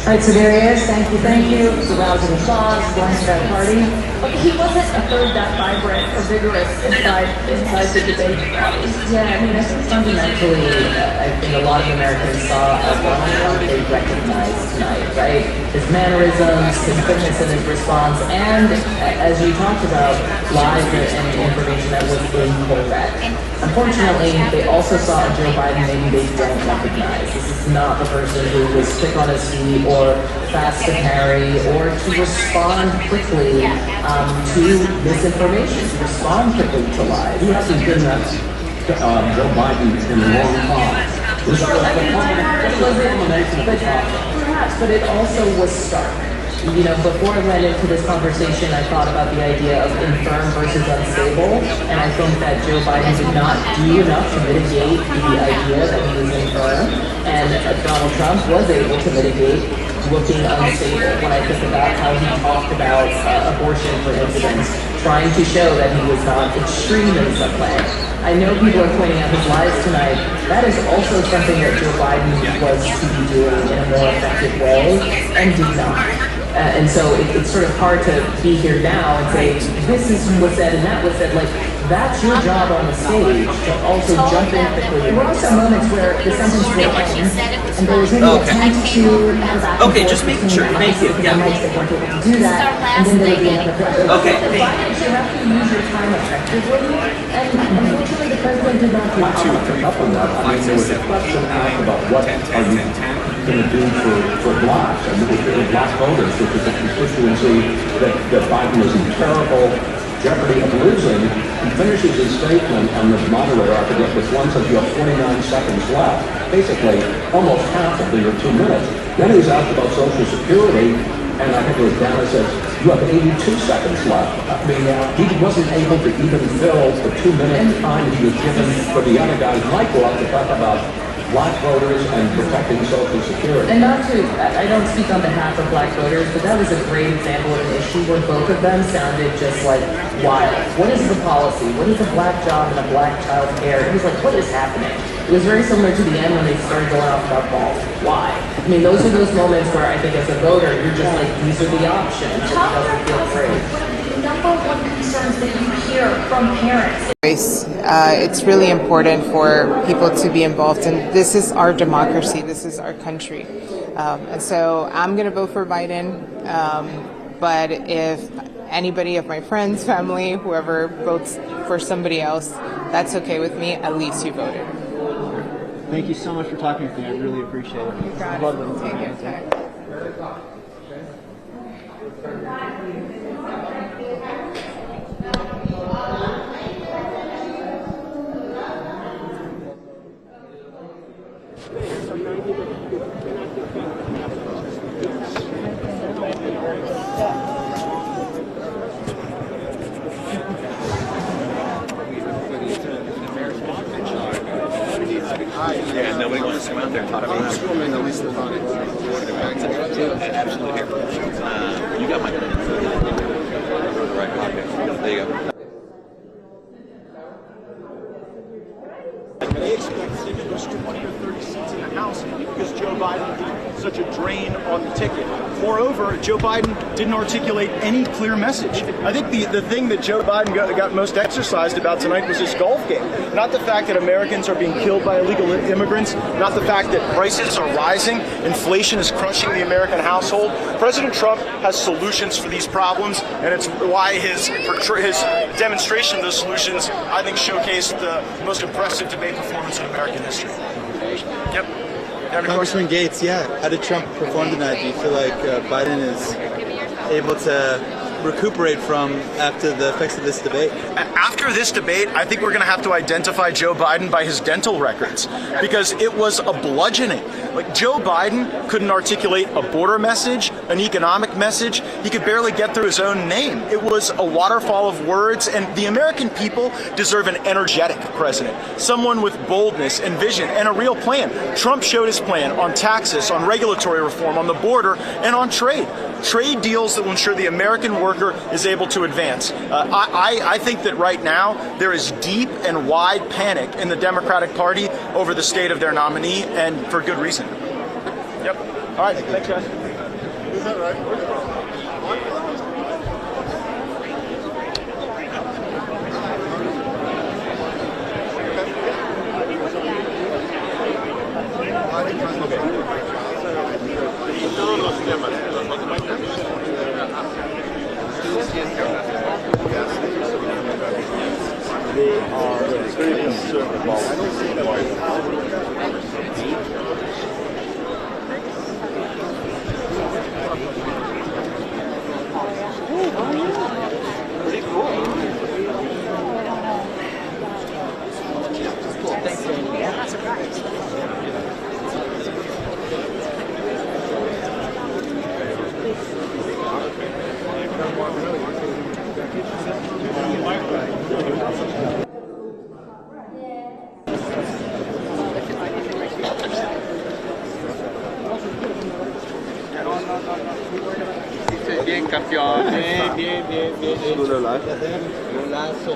All right, so there he is. Thank you. It's a rousing applause going to that party. But he wasn't a third that vibrant or vigorous inside the debate. Yeah, I mean, I think fundamentally, I think a lot of Americans saw a Donald Trump they recognized tonight, right? His mannerisms, his quickness in his response, and as you talked about, lies and information that was incorrect. Unfortunately, they also saw a Joe Biden maybe they don't recognize. This is not the person who was quick on his feet or fast to carry or to respond quickly to misinformation, to respond quickly to lies. He hasn't been that Joe Biden in a long time. This is perhaps, but it also was stark. You know, before I went into this conversation, I thought about the idea of infirm versus unstable, and I think that Joe Biden did not do enough to mitigate the idea that he was infirm, and Donald Trump was able to mitigate looking unstable when I think about how he talked about abortion, for instance, trying to show that he was not extreme in some way. I know people are pointing out his lies tonight. That is also something that Joe Biden was to be doing in a more effective way, and did not. And so it's sort of hard to be here now and say, this is what's said and that was said. Like, that's your job on the stage, to also jump in quickly. There were also moments where the sentence would end, and there was maybe an attempt to have back and forth. Just making sure. Thank you. Yeah. To do that, and then there would be another question. Okay. You have to use your time effectively, and unfortunately the president did not do to pick up on that, I mean, there was a question asked about what are you going to do for blacks and black voters, which is a constituency that Biden was in terrible jeopardy of losing. He finishes his statement, and the moderator, I forget which one, says you have 49 seconds left. Basically, almost half of your 2 minutes. Then he's asked about Social Security, and I think it was Dana says, You have 82 seconds left. I mean, he wasn't able to even fill the 2-minute time he was given for the other guys. Mike will have to talk about black voters and protecting Social Security. And not to, I don't speak on behalf of black voters, but that was a great example of an issue where both of them sounded just like wild. What is the policy? What is a black job and a black child care? It was like, what is happening? It was very similar to the end when they started going off about balls. Why? I mean, those are those moments where I think as a voter, you're just like, these are the options. It doesn't feel great. The number one concerns that you hear from parents. It's really important for people to be involved, and this is our democracy, this is our country. And so I'm going to vote for Biden, but if anybody of my friends, family, whoever votes for somebody else, that's okay with me. At least you voted. Thank you so much for talking with me. I really appreciate it. You got it. Take it. Yeah, nobody wants to come out there and talk about it. At least on it. Absolutely. You got my pen. The right pocket. There you go. They expect to lose 20 or 30 seats in the House because Joe Biden did such a drain on the ticket. Moreover, Joe Biden didn't articulate any clear message. I think the thing that Joe Biden got most exercised about tonight was his golf game. Not the fact that Americans are being killed by illegal immigrants, not the fact that prices are rising, inflation is crushing the American household. President Trump has solutions for these problems, and it's why his demonstration of those solutions, I think, showcased the most impressive debate performance in American history. Yep. Congressman Gates, how did Trump perform tonight? Do you feel like Biden is able to recuperate from after the effects of this debate? After this debate, I think we're going to have to identify Joe Biden by his dental records, because it was a bludgeoning. Like, Joe Biden couldn't articulate a border message, an economic message. He could barely get through his own name. It was a waterfall of words, and the American people deserve an energetic president, someone with boldness and vision and a real plan. Trump showed his plan on taxes, on regulatory reform, on the border, and on trade. Trade deals that will ensure the American worker is able to advance. I think that right now there is deep and wide panic in the Democratic Party over the state of their nominee, and for good reason. Yep. All right. Thanks, guys. Is that right? They are very concerned about pretty cool. Thanks, Danny. Yeah, not surprised. Bien, campeón. Bien. Golazo.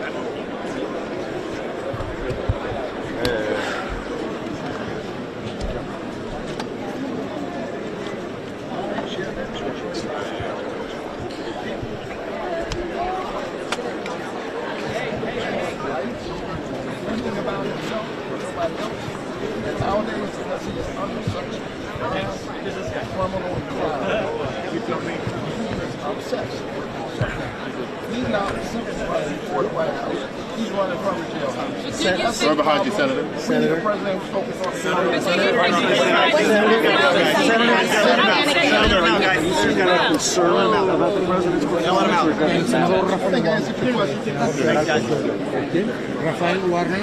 He's now running for the White House. He's running from the jailhouse. Right behind you, Senator. Senator. The president was focused on Senator, Senator. He's got a concern about the president's Rafael Warner,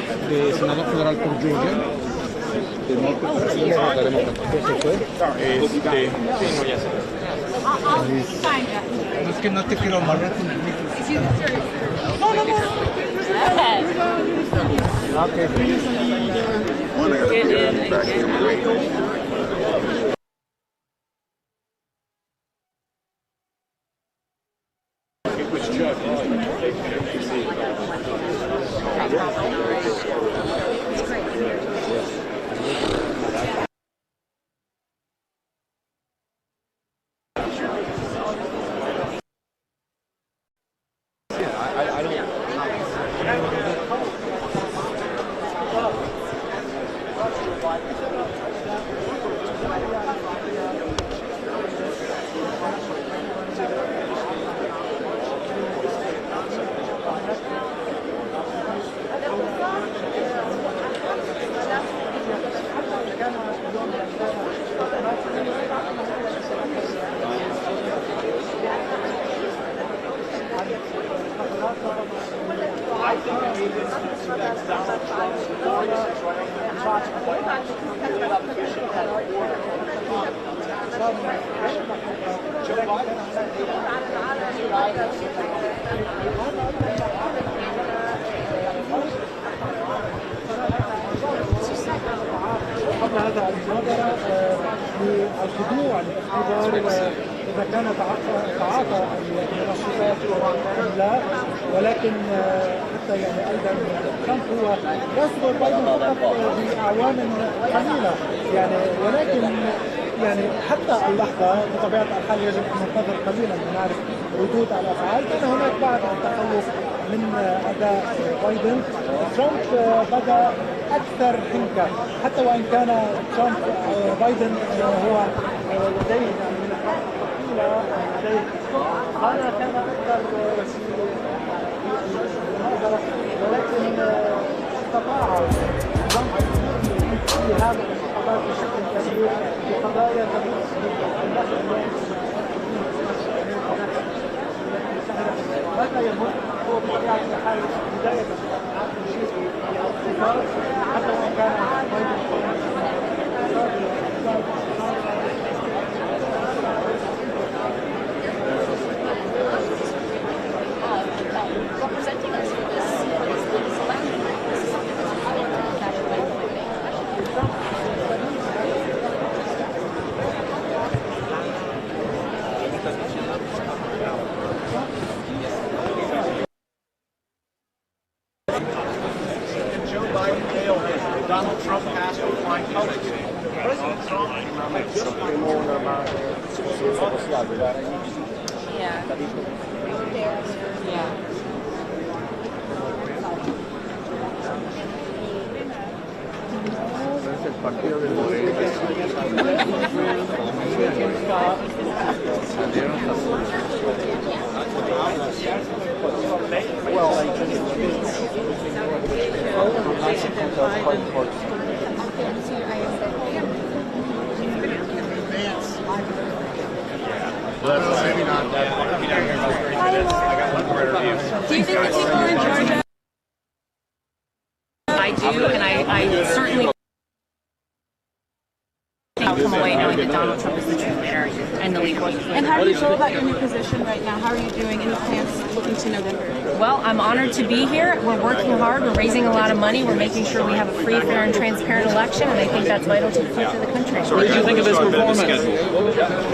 senador federal por Georgia. Es que no te quiero amarrar con el micro. قبل هذا المبادرة للخضوع لاختبار إذا كان تعاطى المنشطات أم لا، ولكن حتى يعني أيضا ترامب هو يصدر بايدن فقط بأعوام قليلة يعني، ولكن يعني حتى اللحظة بطبيعة الحال يجب أن ننتظر قليلا لنعرف ردود الأفعال، لأن هناك بعض التخوف من أداء بايدن. ترامب بدأ أكثر حنكة، حتى وإن كان ترامب بايدن هو لديه من الطفولة لديه هذا كان أكثر ولكن استطاع ترامب في هذا الانتخابات بشكل كبير في قضايا تمس بالداخل. هذا يمر هو بطبيعة الحال بداية حتى وإن كان representing us for this election. This is something that's important that we're Joe Biden failed and Donald Trump passed with flying colors. President Trump Es el partido del Moreno. Maybe not that. I got one more interview. Do you think the people in Georgia? I do, and I certainly think come away knowing that Donald Trump is the true leader and the leader. And how do you feel about your new position right now? How are you doing? Any plans looking to November? Well, I'm honored to be here. We're working hard. We're raising a lot of money. We're making sure we have a free, fair, and transparent election, and I think that's vital to the future of the country. So what do you think of his performance?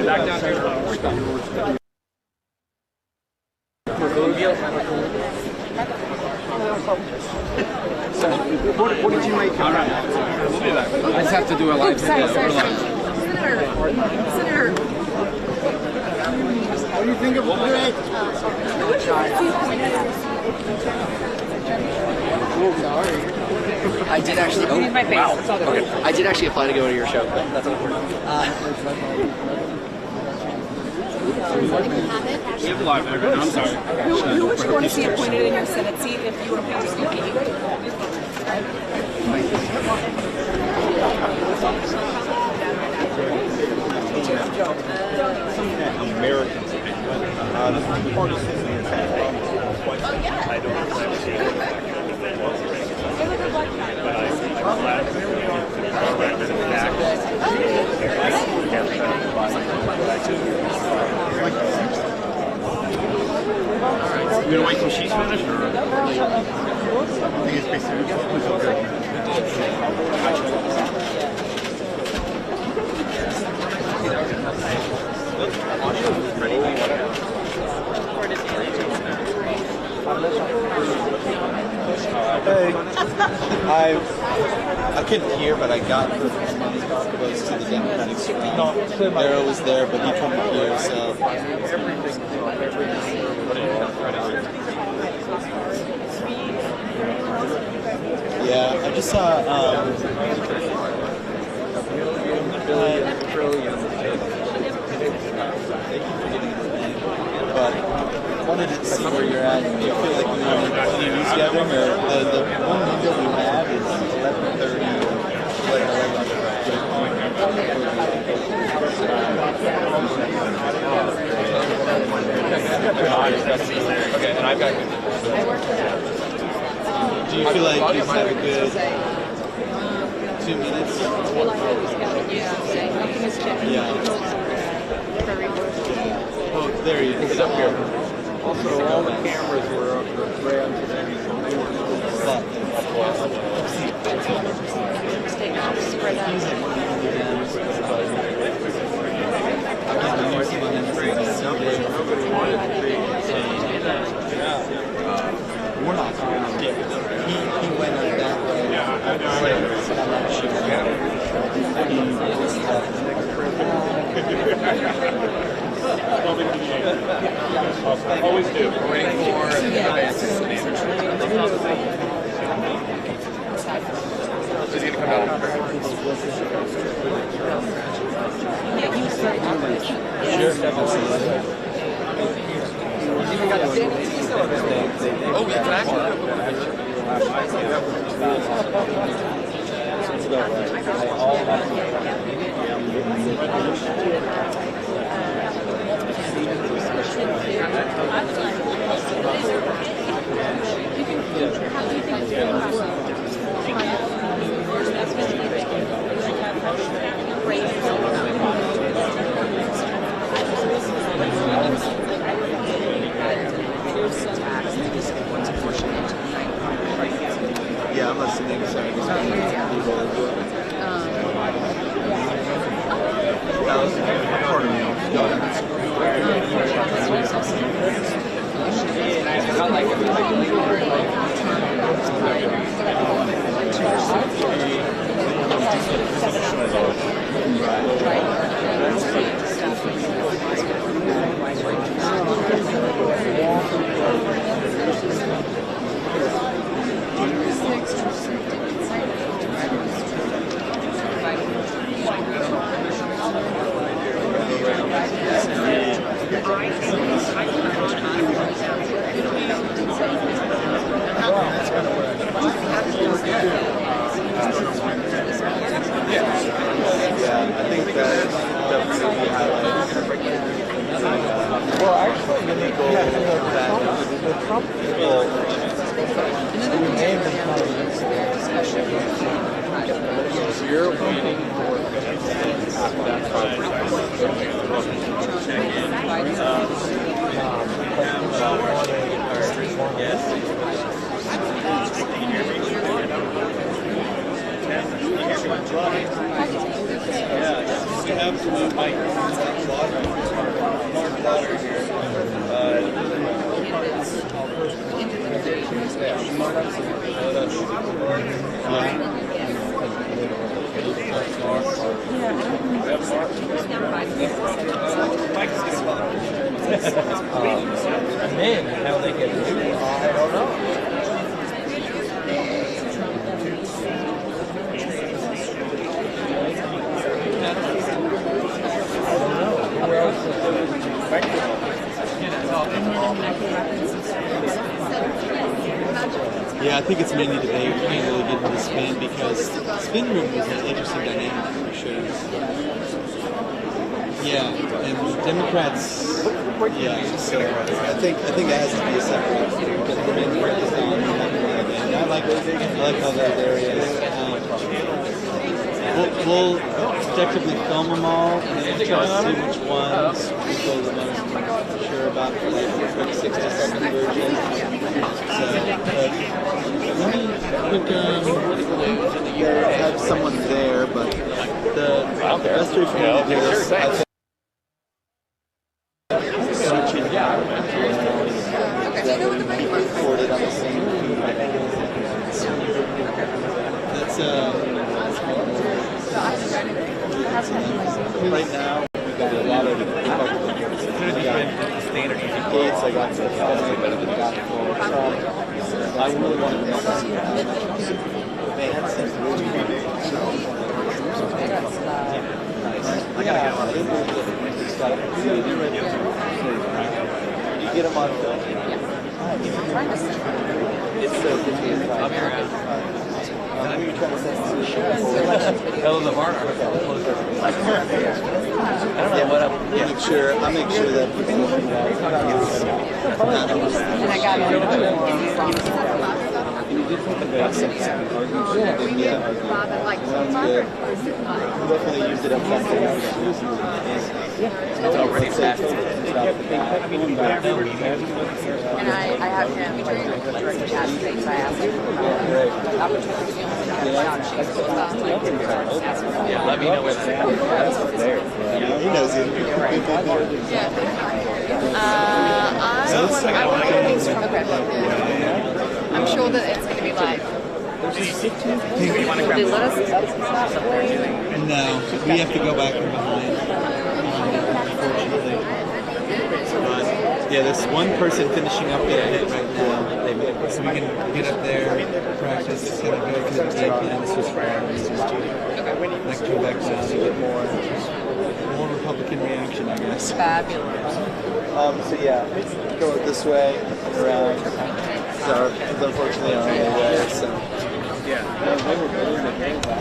Back down here. What did you make of it? I just have to do a live Sorry. video. Senator. What do you think of it? I did actually. Oh, wow. Okay. I did actually apply to go to your show. That's important. We have live there. I'm sorry. Who would you want to see appointed in your Senate seat if you were appointed to Americans. The partisan has had quite some I don't but I see she's finished, or? I think it's basically okay. Hey, I couldn't hear, but I got the money goes to the Democratic Street. Darryl was there, but he couldn't hear, so. Yeah, I just saw. But I wanted to see where you're at. Do you feel like you need any news gathering, or the one window we have is 11:30 or 11:11. Okay, and I've got. Do you feel like you have a good 2 minutes? Yeah. Oh, there he is. He's up here. Also, all the cameras were ran today. We're not going to he went on that way. I'm not sure. Always do. We're waiting for the advances. Is he going to come out? Sure. Oh, we can actually. Yeah, I'm listening. Sorry. Yeah, I think it's mainly debate. We can't really get into the spin because the spin room is an interesting dynamic for sure. Yeah, and Democrats. Yeah, so I think it has to be a separate because the men break this down. And I like how that area is. we'll objectively film them all, and then we'll try to see which ones we feel the most sure about for like the quick 6-second version. So, let me have someone there, but the best way for me to do this, I think. Recorded on the same feed. That's right now we've got a lot of standard gates. I got some I really want to make some advanced and I gotta you get them on film. It's so confusing. I'll be around. Who are you trying to send to the show? Ellen Lamar. I don't know what I'm. Yeah. I'll make sure that people know. And I got it. Definitely used it up front. And I have him direct chat space. I asked him about opportunities. Yeah, let me know where they're there. He knows it. I'm sure that it's going to be live. They let us stop what they're doing. No, we have to go back from behind. Unfortunately. Yeah, there's one person finishing up their hit right now. So we can get up there, practice, kind of go through the game plan. This was for our reasons. I can go back down and get more Republican reaction, I guess. Fabulous. So yeah, go this way, around. So it's unfortunately our only way. So yeah, they were building the game back.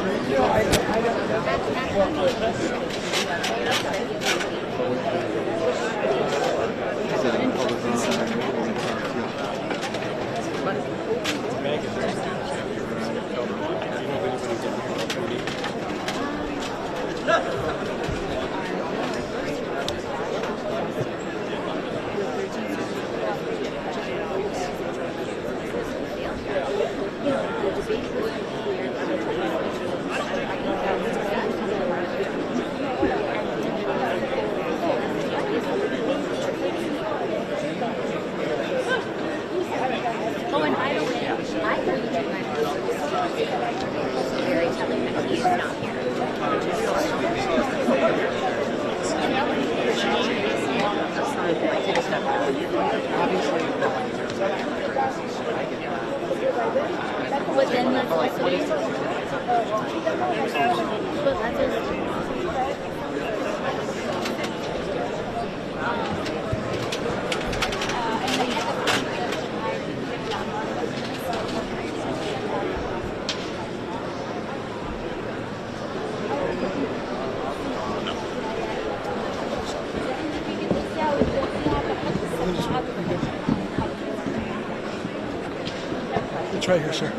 It's right here, sir.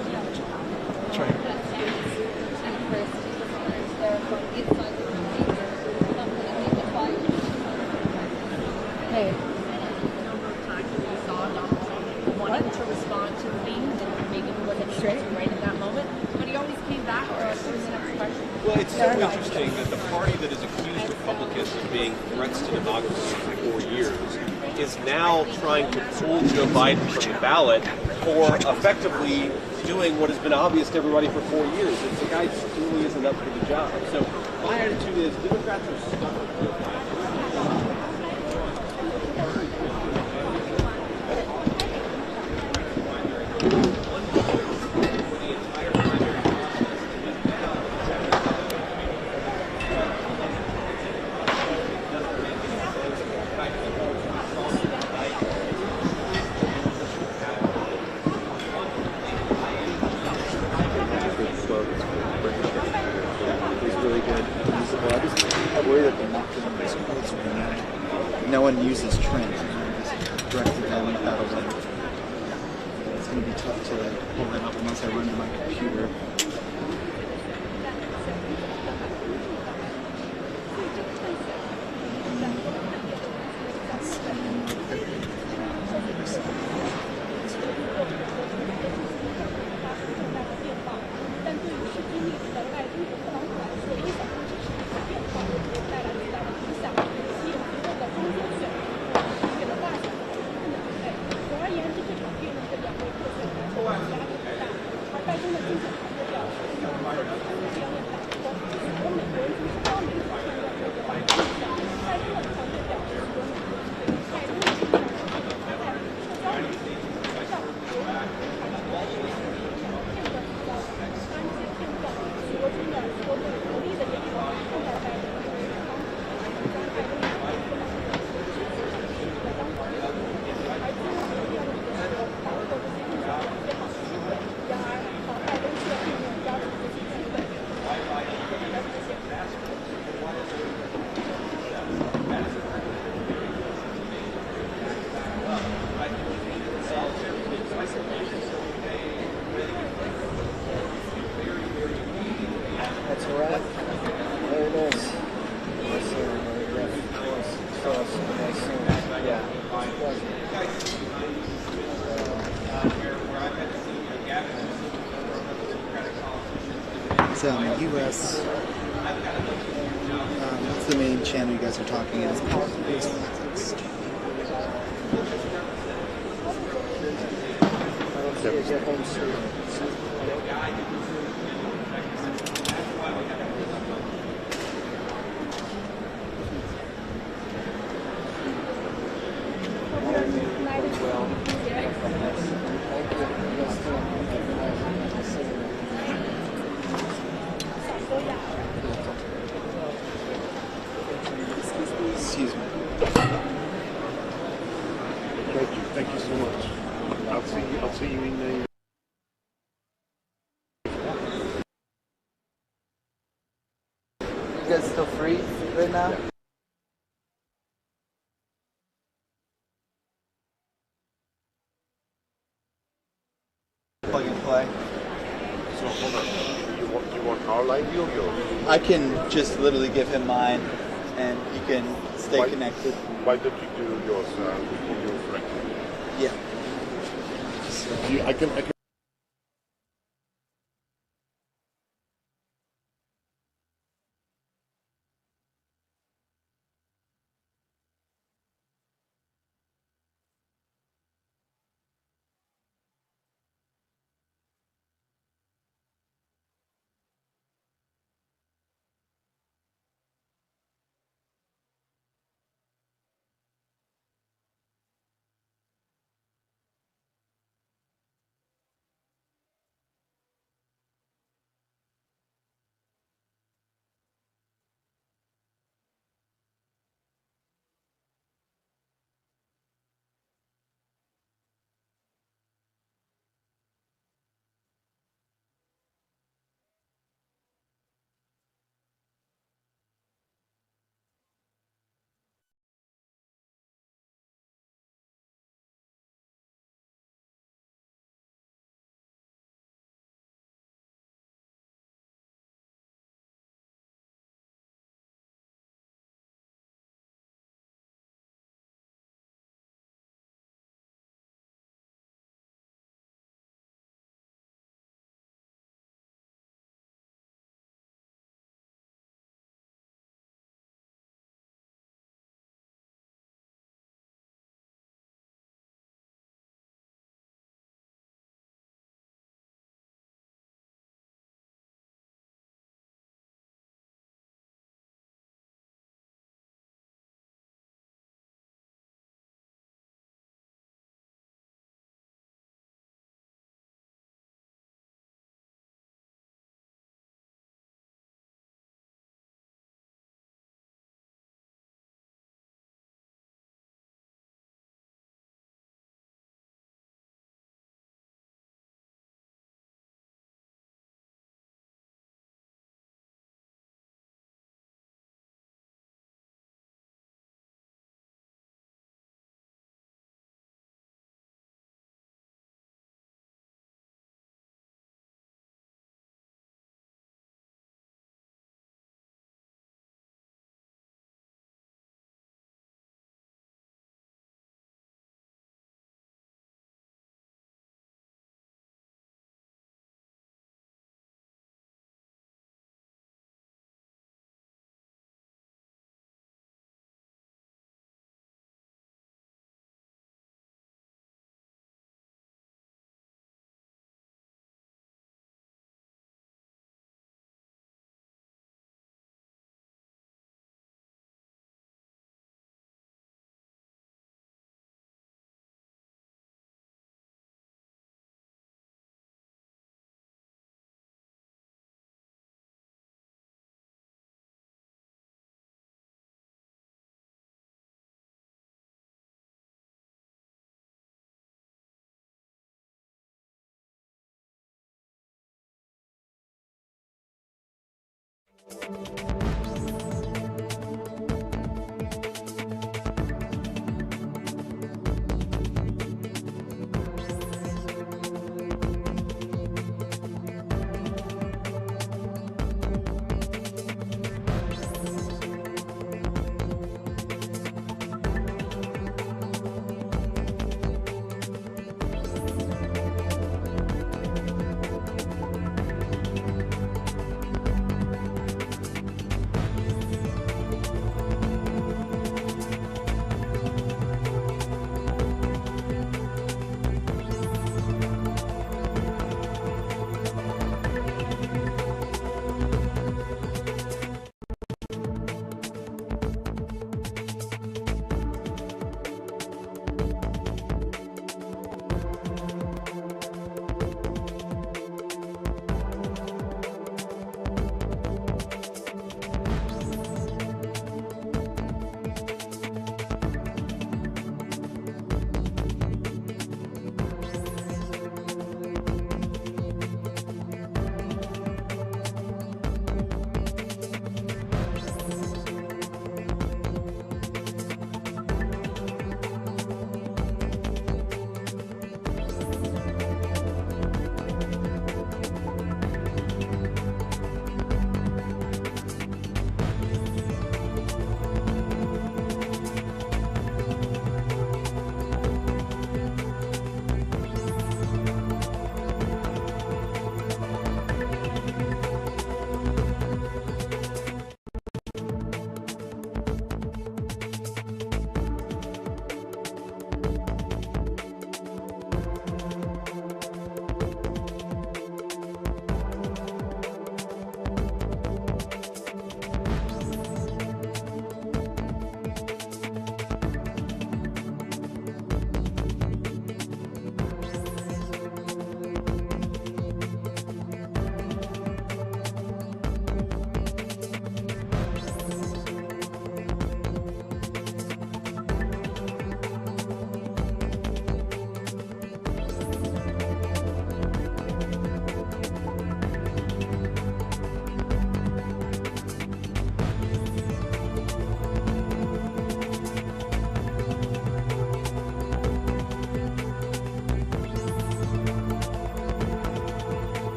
It's right here. Hey. Wanting to respond to things and maybe he wasn't straight right in that moment, but he always came back for us to the next question. Well, it's so interesting that the party that has accused Republicans of being threats to democracy for 4 years is now trying to pull Joe Biden from the ballot for effectively doing what has been obvious to everybody for 4 years. It's the guy just really isn't up for the job. So my attitude is Democrats are stubborn. No one uses trend. Just direct to them without a link. It's going to be tough to pull that up unless I run to my computer. it's U.S. What's the main channel you guys are talking in? Excuse me. Thank you so much. I'll see you in the. You guys still free right now? Plug and play. So hold on. You want our line view or yours? I can just literally give him mine, and he can stay connected. Why don't you do yours with your friend? Yeah. I can.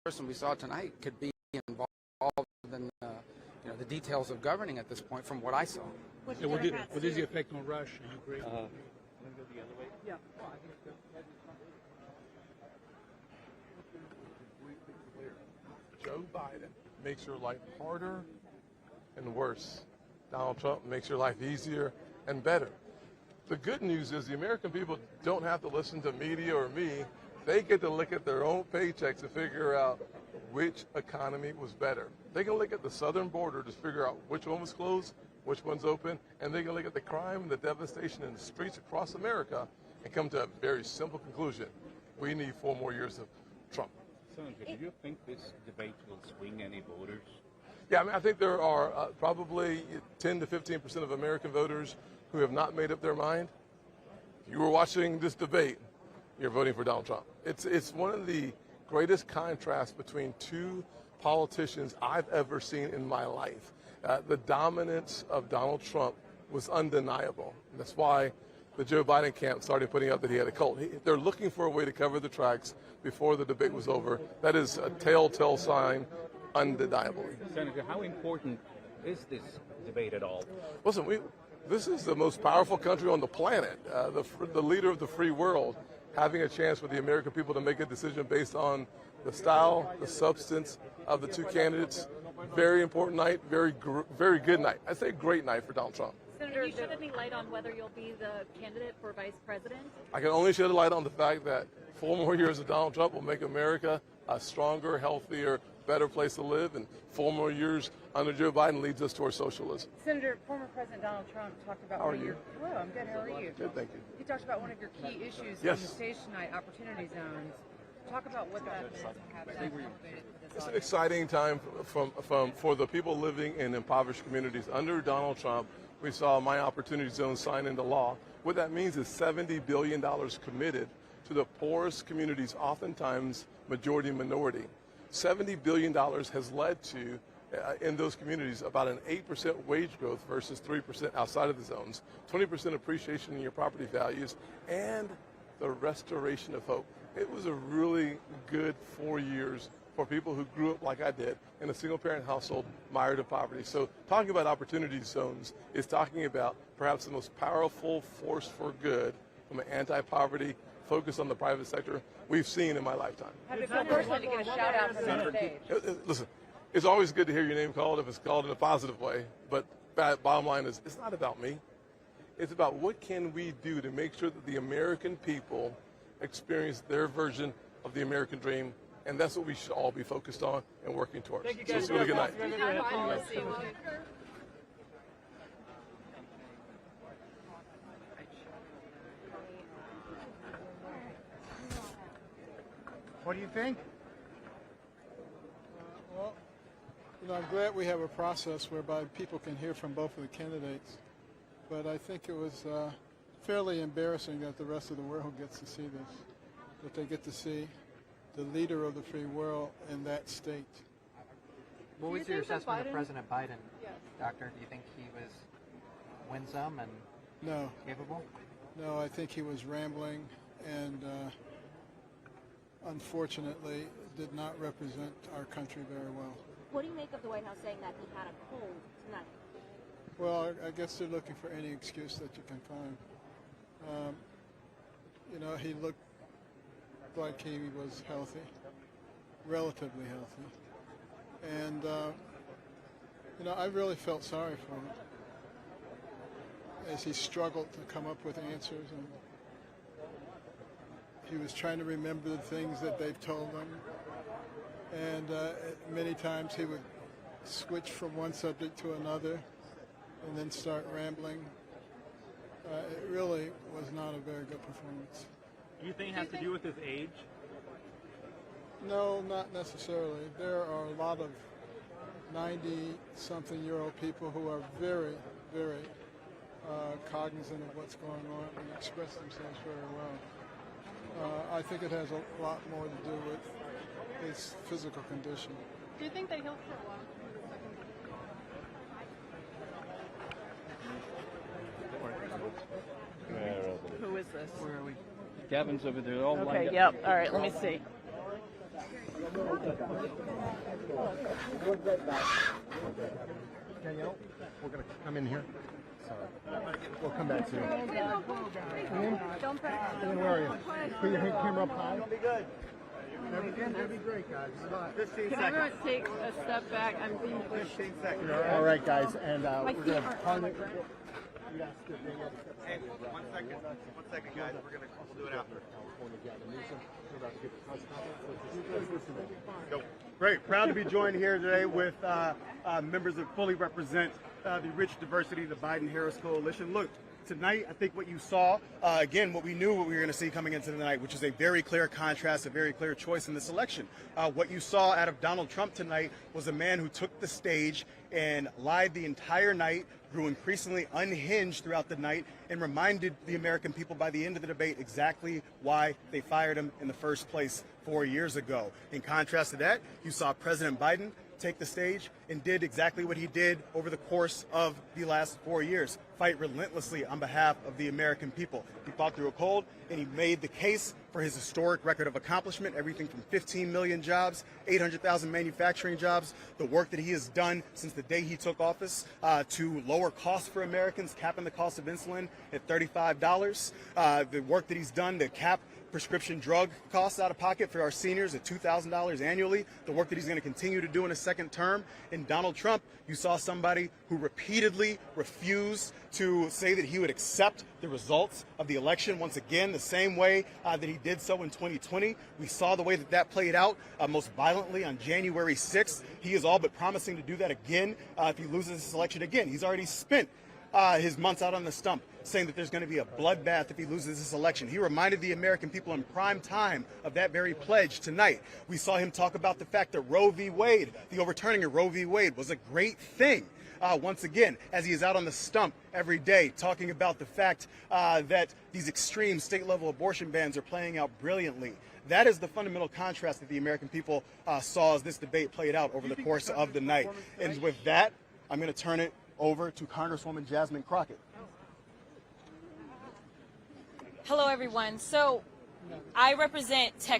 person we saw tonight could be involved in the details of governing at this point from what I saw. What is the effect on Russia and Ukraine? Yeah. Joe Biden makes your life harder and worse. Donald Trump makes your life easier and better. The good news is the American people don't have to listen to media or me. They get to look at their own paychecks to figure out which economy was better. They can look at the southern border to figure out which one was closed, which one's open, and they can look at the crime and the devastation in the streets across America and come to a very simple conclusion. We need 4 more years of Trump. Senator, do you think this debate will swing any voters? Yeah, I mean, I think there are probably 10 to 15% of American voters who have not made up their mind. If you were watching this debate, you're voting for Donald Trump. It's one of the greatest contrasts between two politicians I've ever seen in my life. The dominance of Donald Trump was undeniable. And that's why the Joe Biden camp started putting out that he had a cult. They're looking for a way to cover the tracks before the debate was over. That is a telltale sign, undeniably. Senator, how important is this debate at all? Listen, this is the most powerful country on the planet, the leader of the free world, having a chance for the American people to make a decision based on the style, the substance of the two candidates. Very important night, very good night. I'd say great night for Donald Trump. Senator, can you shed any light on whether you'll be the candidate for vice president? I can only shed a light on the fact that 4 more years of Donald Trump will make America a stronger, healthier, better place to live, and 4 more years under Joe Biden leads us towards socialism. Senator, former President Donald Trump talked about How are you? Hello, I'm good. How are you? Good, thank you. He talked about one of your key issues Yes. on the stage tonight, opportunity zones. Talk about what that meant to have that elevated for this It's an audience. exciting time for the people living in impoverished communities. Under Donald Trump, we saw My Opportunity Zone sign into law. What that means is $70 billion committed to the poorest communities, oftentimes majority and minority. $70 billion has led to, in those communities, about an 8% wage growth versus 3% outside of the zones, 20% appreciation in your property values, and the restoration of hope. It was a really good 4 years for people who grew up like I did in a single-parent household mired in poverty. So talking about opportunity zones is talking about perhaps the most powerful force for good from an anti-poverty focus on the private sector we've seen in my lifetime. Have it been personally to get a shout out from the stage? Listen, it's always good to hear your name called if it's called in a positive way, but bottom line is it's not about me. It's about what can we do to make sure that the American people experience their version of the American dream, and that's what we should all be focused on and working towards. Thank you, So guys. it's a really good night. What do you think? Well, I'm glad we have a process whereby people can hear from both of the candidates, but I think it was fairly embarrassing that the rest of the world gets to see this, that they get to see the leader of the free world in that state. What was your assessment of President Biden, Doctor? Do you think he was winsome and No. capable? No, I think he was rambling and unfortunately did not represent our country very well. What do you make of the White House saying that he had a cold tonight? Well, I guess they're looking for any excuse that you can find. He looked like he was healthy, relatively healthy. And, I really felt sorry for him as he struggled to come up with answers. And he was trying to remember the things that they've told him. And many times he would switch from one subject to another and then start rambling. It really was not a very good performance. Do you think it has to do with his age? No, not necessarily. There are a lot of 90-something-year-old people who are very, very cognizant of what's going on and express themselves very well. I think it has a lot more to do with his physical condition. Do you think that he'll for a while? Who is this? Where are we? Gavin's over there. All Okay, yep. All right, let me see. Danielle, we're going to come in here. Sorry. We'll come back soon. Don't press. Where are you? Put your camera up high. It'll be good. That'd be great, guys. 15 seconds. Everyone take a step back? I'm being pushed. 15 seconds. All right, guys, and we're going to Hey, 1 second. 1 second, guys. We'll do it after. Go. Great. Proud to be joined here today with members that fully represent the rich diversity of the Biden-Harris coalition. Look, tonight, I think what you saw, again, what we knew what we were going to see coming into the night, which is a very clear contrast, a very clear choice in this election. What you saw out of Donald Trump tonight was a man who took the stage and lied the entire night, grew increasingly unhinged throughout the night, and reminded the American people by the end of the debate exactly why they fired him in the first place 4 years ago. In contrast to that, you saw President Biden take the stage and did exactly what he did over the course of the last 4 years, fight relentlessly on behalf of the American people. He fought through a cold, and he made the case for his historic record of accomplishment, everything from 15 million jobs, 800,000 manufacturing jobs, the work that he has done since the day he took office to lower costs for Americans, capping the cost of insulin at $35, the work that he's done to cap prescription drug costs out of pocket for our seniors at $2,000 annually, the work that he's going to continue to do in his second term. In Donald Trump, you saw somebody who repeatedly refused to say that he would accept the results of the election once again, the same way that he did so in 2020. We saw the way that played out most violently on January 6th. He is all but promising to do that again if he loses this election again. He's already spent his months out on the stump saying that there's going to be a bloodbath if he loses this election. He reminded the American people in prime time of that very pledge tonight. We saw him talk about the fact that Roe v. Wade, the overturning of Roe v. Wade, was a great thing. Once again, as he is out on the stump every day talking about the fact that these extreme state-level abortion bans are playing out brilliantly. That is the fundamental contrast that the American people saw as this debate played out over the course of the night. And with that, I'm going to turn it over to Congresswoman Jasmine Crockett. Hello, everyone. So I represent Texas.